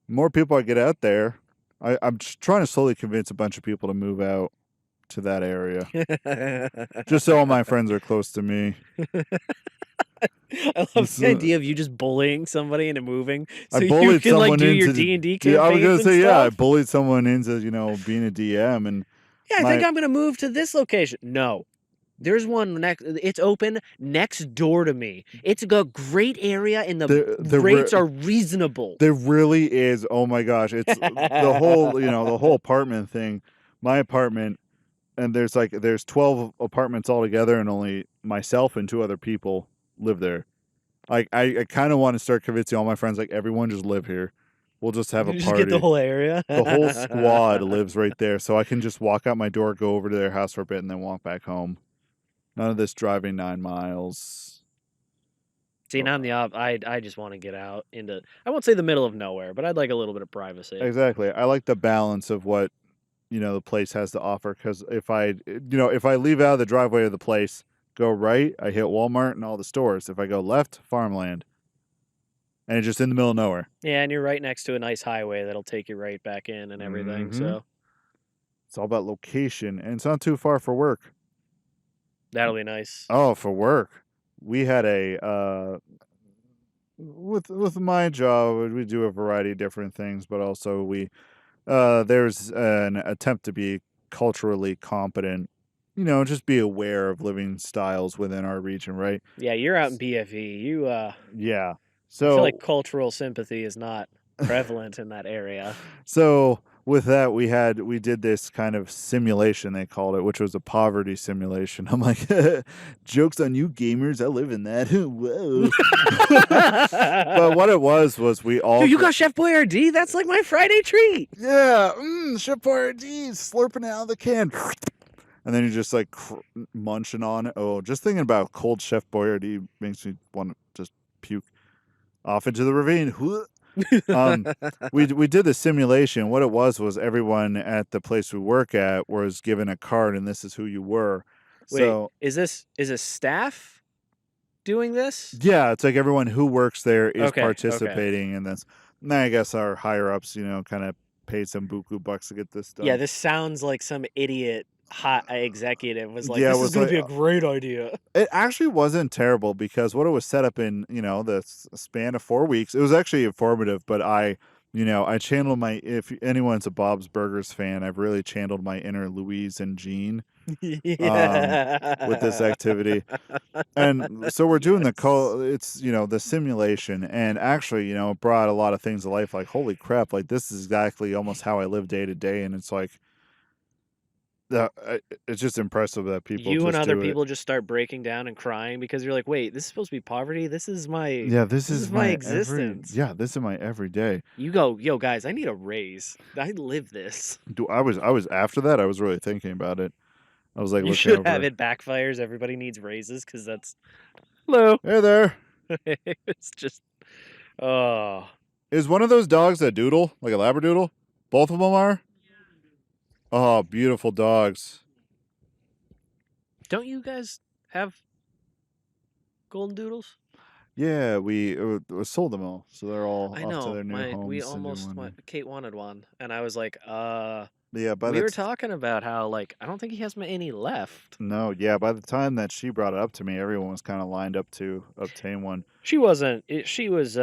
More people I get out there. I'm just trying to slowly convince a bunch of people to move out to that area. Just so all my friends are close to me. I love the idea of you just bullying somebody into moving so I bullied you can someone like do your into D&D campaigns. I was gonna say, stuff. yeah, I bullied someone into, being a DM, and yeah, I think I'm gonna move to this location. No. There's one it's open next door to me. It's a great area and the rates are reasonable. There really is. Oh my gosh. It's the whole, the whole apartment thing. My apartment, and there's 12 apartments altogether, and only myself and 2 other people live there. Like I kind of want to start convincing all my friends, like, everyone just live here. We'll just have a party. Just get the whole area. The whole squad lives right there, so I can just walk out my door, go over to their house for a bit, and then walk back home. None of this driving 9 miles. See, now I'm the I just want to get out into, I won't say the middle of nowhere, but I'd like a little bit of privacy. Exactly. I like the balance of what, the place has to offer. Because if I leave out of the driveway of the place, go right, I hit Walmart and all the stores. If I go left, farmland. And it's just in the middle of nowhere. Yeah, and you're right next to a nice highway that'll take you right back in and everything. So it's all about location, and it's not too far for work. That'll be nice. Oh, for work. We had with my job, we do a variety of different things, but also we There's an attempt to be culturally competent, just be aware of living styles within our region, right? Yeah, you're out in BFE. Yeah. I feel like So cultural sympathy is not prevalent in that area. So with that, we did this kind of simulation, they called it, which was a poverty simulation. I'm like, jokes on you gamers, I live in that. Whoa. But what it was we all Dude, you got Chef Boyardee? That's like my Friday treat. yeah, Chef Boyardee slurping it out of the can. And then you're just like munching on it. Oh, just thinking about cold Chef Boyardee makes me want to just puke off into the ravine. We did the simulation. What it was everyone at the place we work at was given a card, and this is who you were. Wait, So is this staff doing this? yeah, it's like everyone who works there is Okay. participating in this. And then I guess our higher ups, kind of paid some buku bucks to get this done. Yeah, this sounds like some idiot hot executive was like, Yeah, it this is was going to be a like- great idea. It actually wasn't terrible because what it was set up in, the span of 4 weeks, it was actually informative, but I channeled if anyone's a Bob's Burgers fan, I've really channeled my inner Louise and Jean with this activity. And so we're doing the simulation, and actually, it brought a lot of things to life, like, holy crap, like this is exactly almost how I live day to day. And it's like, it's just impressive that people You and just other do it. people just start breaking down and crying because you're like, wait, this is supposed to be poverty? This is my This is my my existence. this is my everyday. You go, yo, guys, I need a raise. I live this. I was after that, I was really thinking about it. I was like, You looking should over. have it backfires. Everybody needs raises because that's hello. Hey there. It's just oh. Is one of those dogs a doodle, like a Labradoodle? Both of them are? Oh, beautiful dogs. Don't you guys have golden doodles? Yeah, we sold them all, so they're all I off to know. their new homes. We and new almost one. Kate wanted one, and I was like, Yeah, we were talking about how like I don't think he has any left. No, yeah, by the time that she brought it up to me, everyone was kind of lined up to obtain one. She wasn't. She was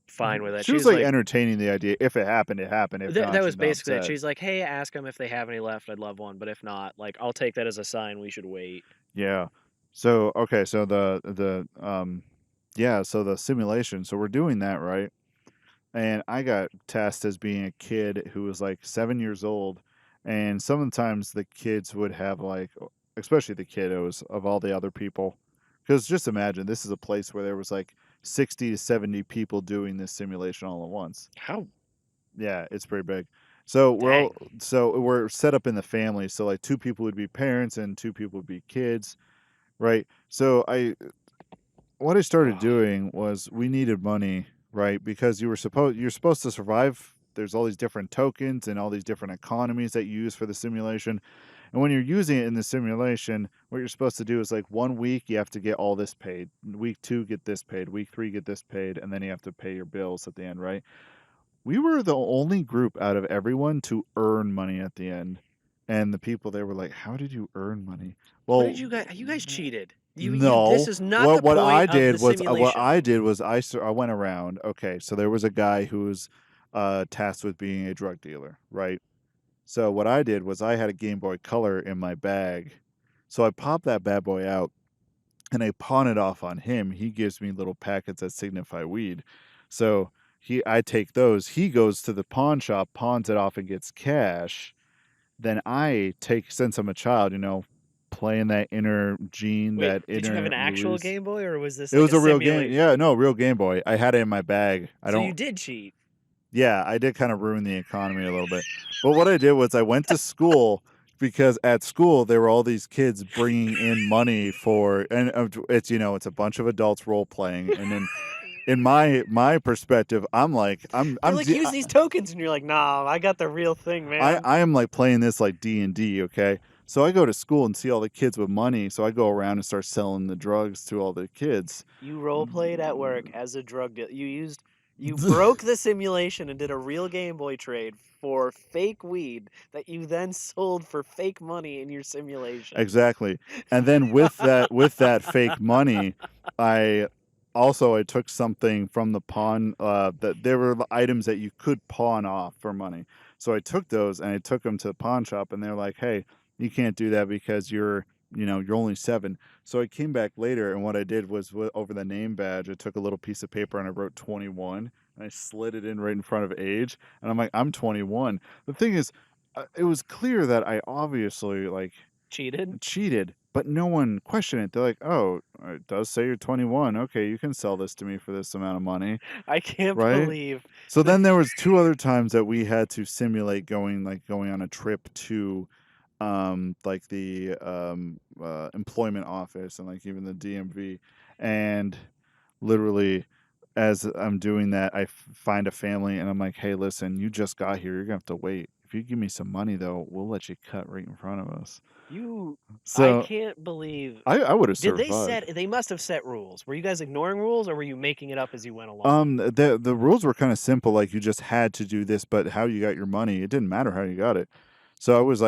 fine with it. She was like entertaining the idea. If it happened, it happened. If not, that was she's not basically it. upset. She's like, hey, ask them if they have any left. I'd love one, but if not, like I'll take that as a sign we should wait. Yeah. So okay, so so the simulation. So we're doing that, right? And I got tasked as being a kid who was like 7 years old, and sometimes the kids would have like, especially the kiddos of all the other people, because just imagine this is a place where there was like 60 to 70 people doing this simulation all at once. How? Yeah, it's pretty big. So we're set up in the family. So like 2 people would be parents and 2 people would be kids, right? So what I started doing was we needed money, right? Because you're supposed to survive. There's all these different tokens and all these different economies that you use for the simulation. And when you're using it in the simulation, what you're supposed to do is like 1 week you have to get all this paid. Week 2 get this paid. Week 3 get this paid, and then you have to pay your bills at the end, right? We were the only group out of everyone to earn money at the end. And the people there were like, "How did you earn money?" Well, What did you guys? You guys cheated. No. This is not what the point I of did the was simulation. what I did was I went around. Okay, so there was a guy who was tasked with being a drug dealer, right? So what I did was I had a Game Boy Color in my bag, so I popped that bad boy out and I pawn it off on him. He gives me little packets that signify weed, so I take those. He goes to the pawn shop, pawns it off, and gets cash. Then I take, since I'm a child, playing that inner Gene, Wait, that inner did you have an actual Louise. Game Boy or was this? It Like was a real game. simulation? Yeah, no, real Game Boy. I had it in my bag. So you did cheat. Yeah, I did kind of ruin the economy a little bit. But what I did was I went to school because at school there were all these kids bringing in money and it's it's a bunch of adults role playing, and then in my perspective, I'm like I'm use these tokens, and you're like, nah, I got the real thing, man. I am like playing this like D&D, okay? So I go to school and see all the kids with money, so I go around and start selling the drugs to all the kids. You role played at work as a drug dealer. You broke the simulation and did a real Game Boy trade for fake weed that you then sold for fake money in your simulation. Exactly. And then with that fake money, I took something from the pawn that there were items that you could pawn off for money. So I took those and I took them to the pawn shop, and they're like, "Hey, you can't do that because you're only 7." So I came back later, and what I did was over the name badge, I took a little piece of paper and I wrote 21, and I slid it in right in front of age, and I'm like, "I'm 21." The thing is, it was clear that I obviously Cheated? cheated, but no one questioned it. They're like, "Oh, it does say you're 21. Okay, you can sell this to me for this amount of money." I can't Right? believe So then there was 2 other times that we had to simulate going on a trip to, the, employment office and, even the DMV, and literally, as I'm doing that, I find a family, and I'm like, "Hey, listen, you just got here, you're gonna have to wait. If you give me some money, though, we'll let you cut right in front of us." I So, can't believe I would've did survived. they must have set rules. Were you guys ignoring rules or were you making it up as you went along? The rules were kinda simple, like, you just had to do this, but how you got your money, it didn't matter how you got it. So I was,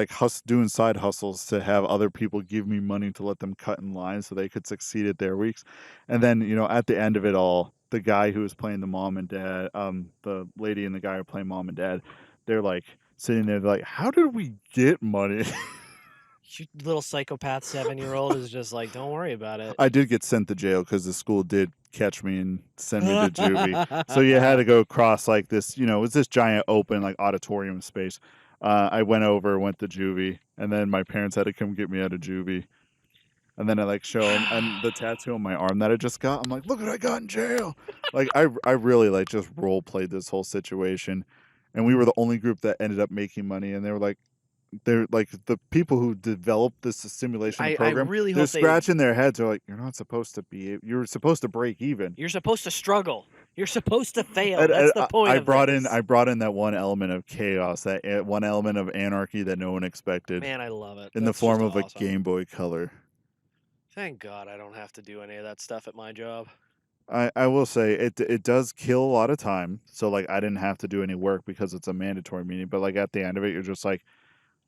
doing side hustles to have other people give me money to let them cut in line so they could succeed at their weeks, and then, at the end of it all, the guy who was playing the mom and dad, the lady and the guy who are playing mom and dad, they're, sitting there, they're like, "How did we get money?" You little psychopath 7-year-old is just like, "Don't worry about it." I did get sent to jail because the school did catch me and send me to juvie. So you had to go across this, it was this giant open auditorium space. I went to juvie, and then my parents had to come get me out of juvie. And then I show them and the tattoo on my arm that I just got. I'm like, look what I got in jail. I really just role played this whole situation, and we were the only group that ended up making money. And they're the people who developed this simulation I program, really they're hope they scratching their heads. They're like, "You're not supposed to be. You're supposed to break even." You're supposed to struggle. You're supposed to fail. And That's the point of this. I brought in that one element of chaos, that one element of anarchy that no one expected, Man, I love it. in the That's form just of a awesome. Game Boy Color. Thank God I don't have to do any of that stuff at my job. I will say it does kill a lot of time. So I didn't have to do any work because it's a mandatory meeting. But at the end of it, you're just like,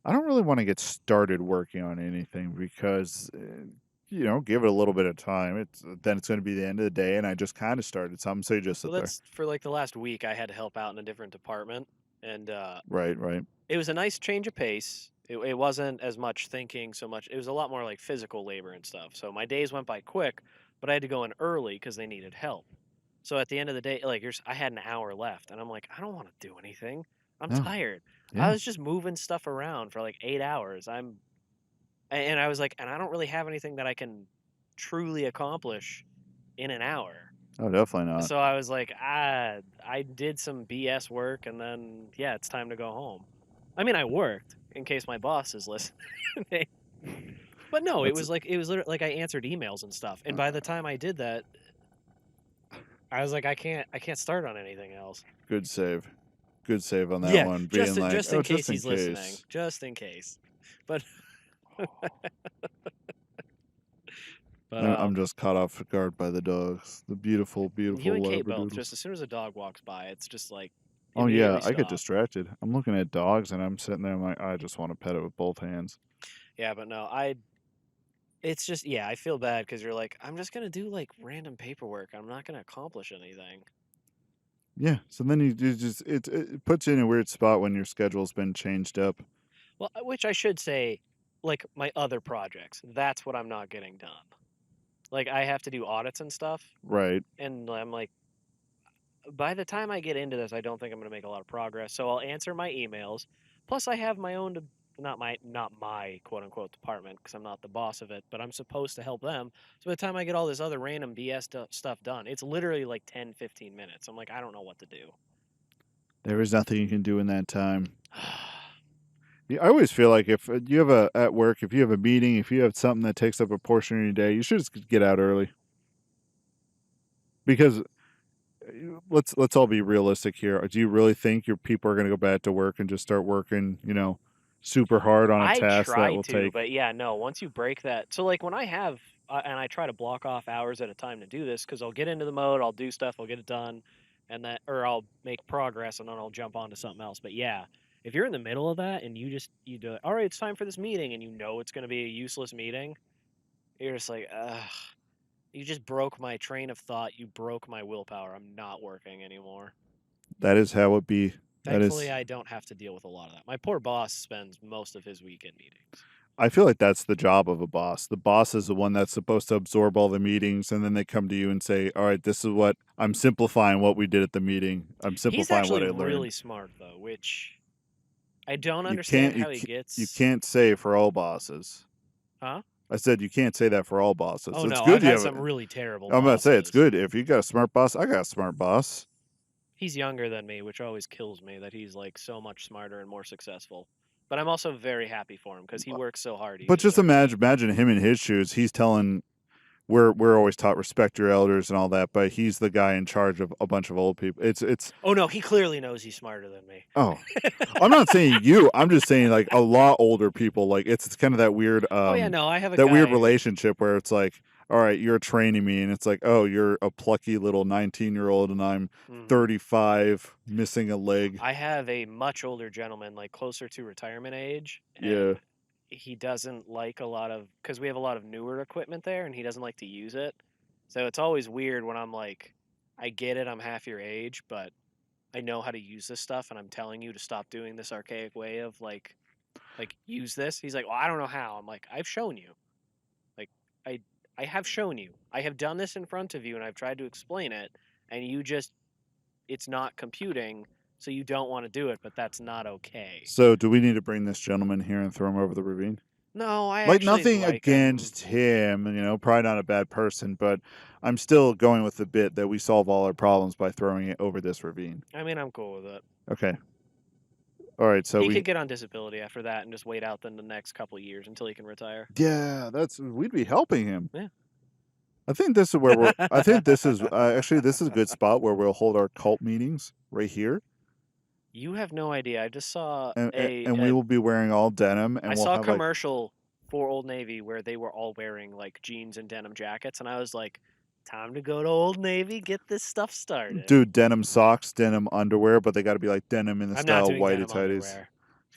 I don't really want to get started working on anything because, give it a little bit of time. It's going to be the end of the day, and I just kind of started something, so you just Well, sit there. that's for the last week I had to help out in a different department, and Right, right. it was a nice change of pace. It wasn't as much thinking so much. It was a lot more like physical labor and stuff. So my days went by quick, but I had to go in early because they needed help. So at the end of the day, I had an hour left, and I'm like, I don't want to do anything. I'm No, tired. I yeah, was just moving stuff around for like 8 hours. And I was like, and I don't really have anything that I can truly accomplish in an hour. oh, definitely not. So I was like, I did some BS work, and then yeah, it's time to go home. I mean, I worked in case my boss is listening. But no, That's it was literally like I answered emails and stuff. And by the time I did that, I was like, I can't start on anything else. good save. Good save on that Yeah, one. Being like, just oh, in case just in he's listening, case. just in case. But but I'm just caught off guard by the dogs. The beautiful, you beautiful and Kate both. Just Labradoodles. as soon as a dog walks by, it's just like Oh yeah, immediately I get stop. distracted. I'm looking at dogs and I'm sitting there. I'm like, I just want to pet it with both hands. Yeah, but no, it's just yeah, I feel bad because you're like, I'm just gonna do like random paperwork. I'm not gonna accomplish anything. Yeah. So then you just it puts you in a weird spot when your schedule's been changed up. Well, which I should say, like my other projects, that's what I'm not getting done. Like I have to do audits and stuff, Right. and I'm like, by the time I get into this, I don't think I'm gonna make a lot of progress. So I'll answer my emails. Plus, I have my own, not my quote unquote department because I'm not the boss of it, but I'm supposed to help them. So by the time I get all this other random BS stuff done, it's literally like 10, 15 minutes. I'm like, I don't know what to do. There is nothing you can do in that time. Yeah, I always feel like if you have at work, if you have a meeting, if you have something that takes up a portion of your day, you should just get out early. Because let's all be realistic here. Do you really think your people are going to go back to work and just start working, super hard on a I task that try will to, take? but yeah, no. Once you break that, so like when I have, and I try to block off hours at a time to do this because I'll get into the mode, I'll do stuff, I'll get it done, and or I'll make progress, and then I'll jump on to something else. But yeah, if you're in the middle of that and you do it, all right, it's time for this meeting, and you know it's going to be a useless meeting, you're just like, ugh, you just broke my train of thought. You broke my willpower. I'm not working anymore. That is how it be. Thankfully, I don't have to deal with a lot of that. My poor boss spends most of his week in meetings. I feel like that's the job of a boss. The boss is the one that's supposed to absorb all the meetings, and then they come to you and say, all right, this is what I'm simplifying what we did at the meeting. I'm He's simplifying what actually I learned. really smart, though, which I don't You understand can't you how he can't, gets. you can't say for all bosses. Huh? I said you can't say that for all bosses. Oh it's no, good I've you had have some really terrible I'm about to say it's bosses. good if you got a smart boss. I got a smart boss. He's younger than me, which always kills me that he's like so much smarter and more successful. But I'm also very happy for him because he works so hard. He But just deserves it. imagine him in his shoes. He's telling we're always taught respect your elders and all that, but he's the guy in charge of a bunch of old people. It's Oh no, he clearly knows he's smarter than me. oh, I'm not saying you. I'm just saying like a lot older people. Like it's kind of that weird Oh yeah, no, I have a that guy weird relationship where it's like, all right, you're training me, and it's like, oh, you're a plucky little 19-year-old, and I'm 35, missing a leg. I have a much older gentleman, like closer to retirement age, Yeah. and he doesn't like a lot of because we have a lot of newer equipment there, and he doesn't like to use it. So it's always weird when I'm like, I get it, I'm half your age, but I know how to use this stuff, and I'm telling you to stop doing this archaic way of like use this. He's like, well, I don't know how. I'm like, I've shown you. Like, I have shown you. I have done this in front of you, and I've tried to explain it, and you just, it's not computing, so you don't want to do it, but that's not okay. So do we need to bring this gentleman here and throw him over the ravine? No, I like actually nothing like against him, probably not a bad person, but I'm still going with the bit that we solve all our problems by throwing it over this ravine. I mean, I'm cool with it. Okay. All right, so he could get on disability after that and just wait out the next couple of years until he can retire. Yeah, we'd be helping him. Yeah. I think this is where we're. I think this is actually this is a good spot where we'll hold our cult meetings right here. You have no idea. I just saw and we will be wearing all denim. And I we'll saw a have commercial for Old Navy where they were all wearing like jeans and denim jackets, and I was like, time to go to Old Navy, get this stuff started. Dude, denim socks, denim underwear, but they got to be like denim in the I'm style not doing whitey denim tighties. underwear.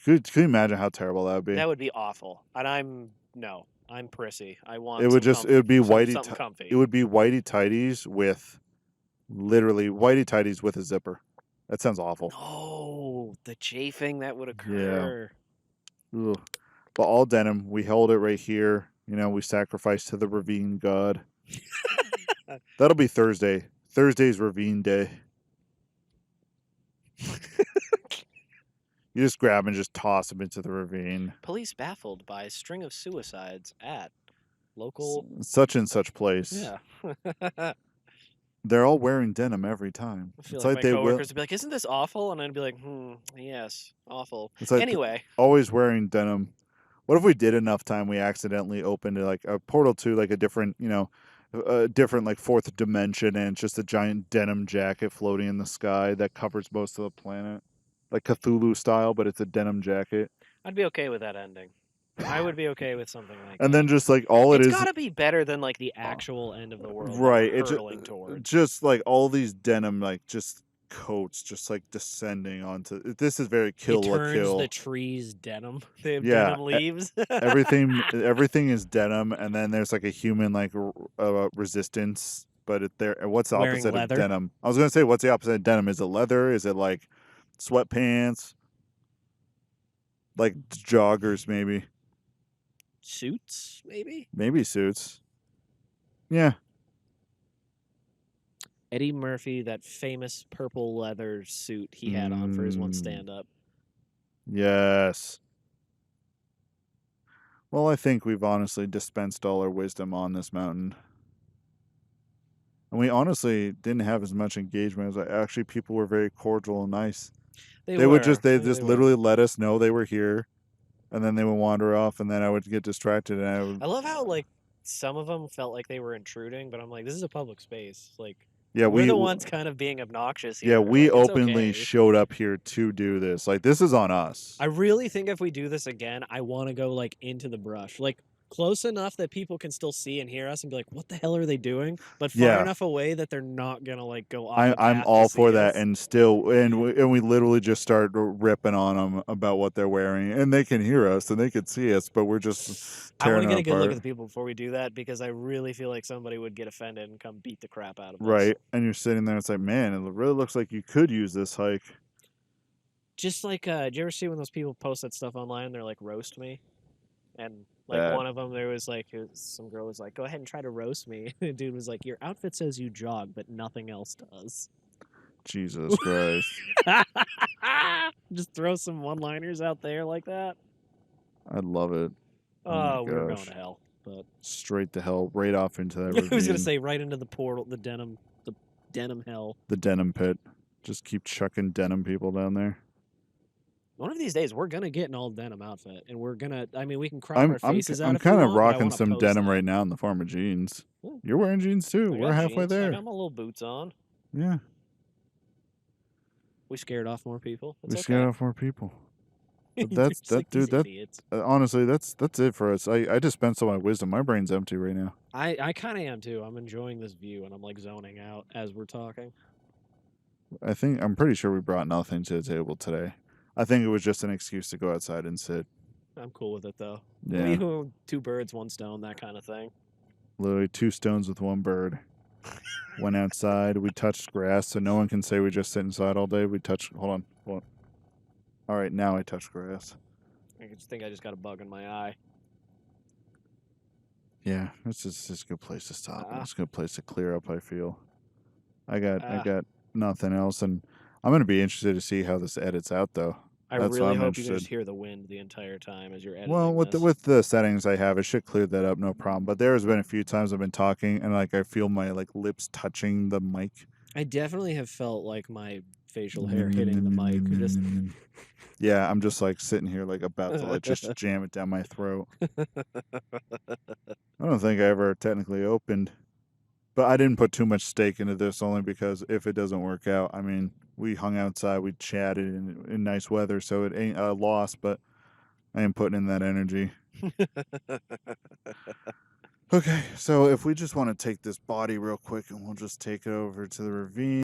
Could you imagine how terrible that would be? That would be awful. And I'm prissy. I want it would be whitey something comfy. It would be whitey tighties with literally whitey tighties with a zipper. That sounds awful. Oh, the chafing that would occur. Yeah. Ugh. But all denim. We held it right here. We sacrificed to the ravine god. That'll be Thursday. Thursday's ravine day. You just grab and just toss them into the ravine. Police baffled by string of suicides at local such and such place. Yeah. They're all wearing denim every time. I feel like my coworkers would be like, "Isn't this awful?" And I'd be like, yes, awful." It's like anyway, always wearing denim. What if we did enough time we accidentally opened like a portal to like a different, a different like fourth dimension, and it's just a giant denim jacket floating in the sky that covers most of the planet, like Cthulhu style, but it's a denim jacket. I'd be okay with that ending. I would be okay with something like that. And then just like all it's gotta be better than like the actual end of the world, right? That we're hurtling towards. Just like all these denim, like just coats, just like descending onto. This is very Kill la Kill. It turns the trees denim. They have denim leaves. everything is denim, and then there's like a human like resistance. But what's the opposite of denim? I was gonna say, what's the opposite of denim? Is it leather? Is it like sweatpants? Like joggers, maybe. Suits, maybe? Maybe suits. Yeah. Eddie Murphy, that famous purple leather suit he had on for his one stand-up. Yes. Well, I think we've honestly dispensed all our wisdom on this mountain. And we honestly didn't have as much engagement as actually people were very cordial and nice. They just literally let us know they were here. And then they would wander off, and then I would get distracted. And I love how like some of them felt like they were intruding, but I'm like, this is a public space. Like, yeah, we're the ones kind of being obnoxious here. Yeah, we openly showed up here to do this. Like, this is on us. I really think if we do this again, I want to go like into the brush, like close enough that people can still see and hear us and be like, what the hell are they doing? But far enough away that they're not gonna like go off. I'm all for that, and we literally just start ripping on them about what they're wearing, and they can hear us and they can see us, but we're just tearing I want to get a good look at apart. the people before we do that, because I really feel like somebody would get offended and come beat the crap out of us. Right, and you're sitting there, it's like, man, it really looks like you could use this hike. Just like, did you ever see when those people post that stuff online? They're like, roast me. And like That one of them, there was like some girl was like, "Go ahead and try to roast me." The dude was like, "Your outfit says you jog, but nothing else does." Jesus Christ. Just throw some one-liners out there like that. I love it. Oh my We were going gosh. to hell, but Straight to hell, right off into that I was gonna ravine. say right into the portal, the denim hell. The denim pit. Just keep chucking denim people down there. One of these days, we're gonna get an all denim outfit, and we're gonna. I mean, we can crop I'm our faces out I'm if we kind of want, but I rocking wanna some post denim that. right now in the form of jeans. Ooh, You're wearing jeans too. I We're got halfway jeans. I there. got my little boots on. Yeah. We scared off more people. It's We okay. scared off more people. But You're that's just that like, these dude. That idiots. honestly, that's it for us. I dispensed all my wisdom. My brain's empty right now. I kind of am too. I'm enjoying this view, and I'm like zoning out as we're talking. I'm pretty sure we brought nothing to the table today. I think it was just an excuse to go outside and sit. I'm cool with it though. Yeah. Two birds, one stone, that kind of thing. Literally 2 stones with 1 bird. Went outside. We touched grass, so no one can say we just sit inside all day. We touched. Hold on. All right, now I touched grass. I just think I just got a bug in my eye. Yeah, it's just a good place to stop. It's a good place to clear up. I feel. I got nothing else, and I'm gonna be interested to see how this edits out, though. I That's why really I'm hope you can interested. just hear the wind the entire time as you're editing. Well, this. with the settings I have, it should clear that up, no problem. But there's been a few times I've been talking, and like I feel my like lips touching the mic. I definitely have felt like my facial hair hitting the mic. Just yeah, I'm just like sitting here like about to like just jam it down my throat. I don't think I ever technically opened, but I didn't put too much stake into this only because if it doesn't work out, I mean, we hung outside, we chatted in nice weather, so it ain't a loss, but I ain't putting in that energy. Okay, so if we just want to take this body real quick and we'll just take it over to the ravine.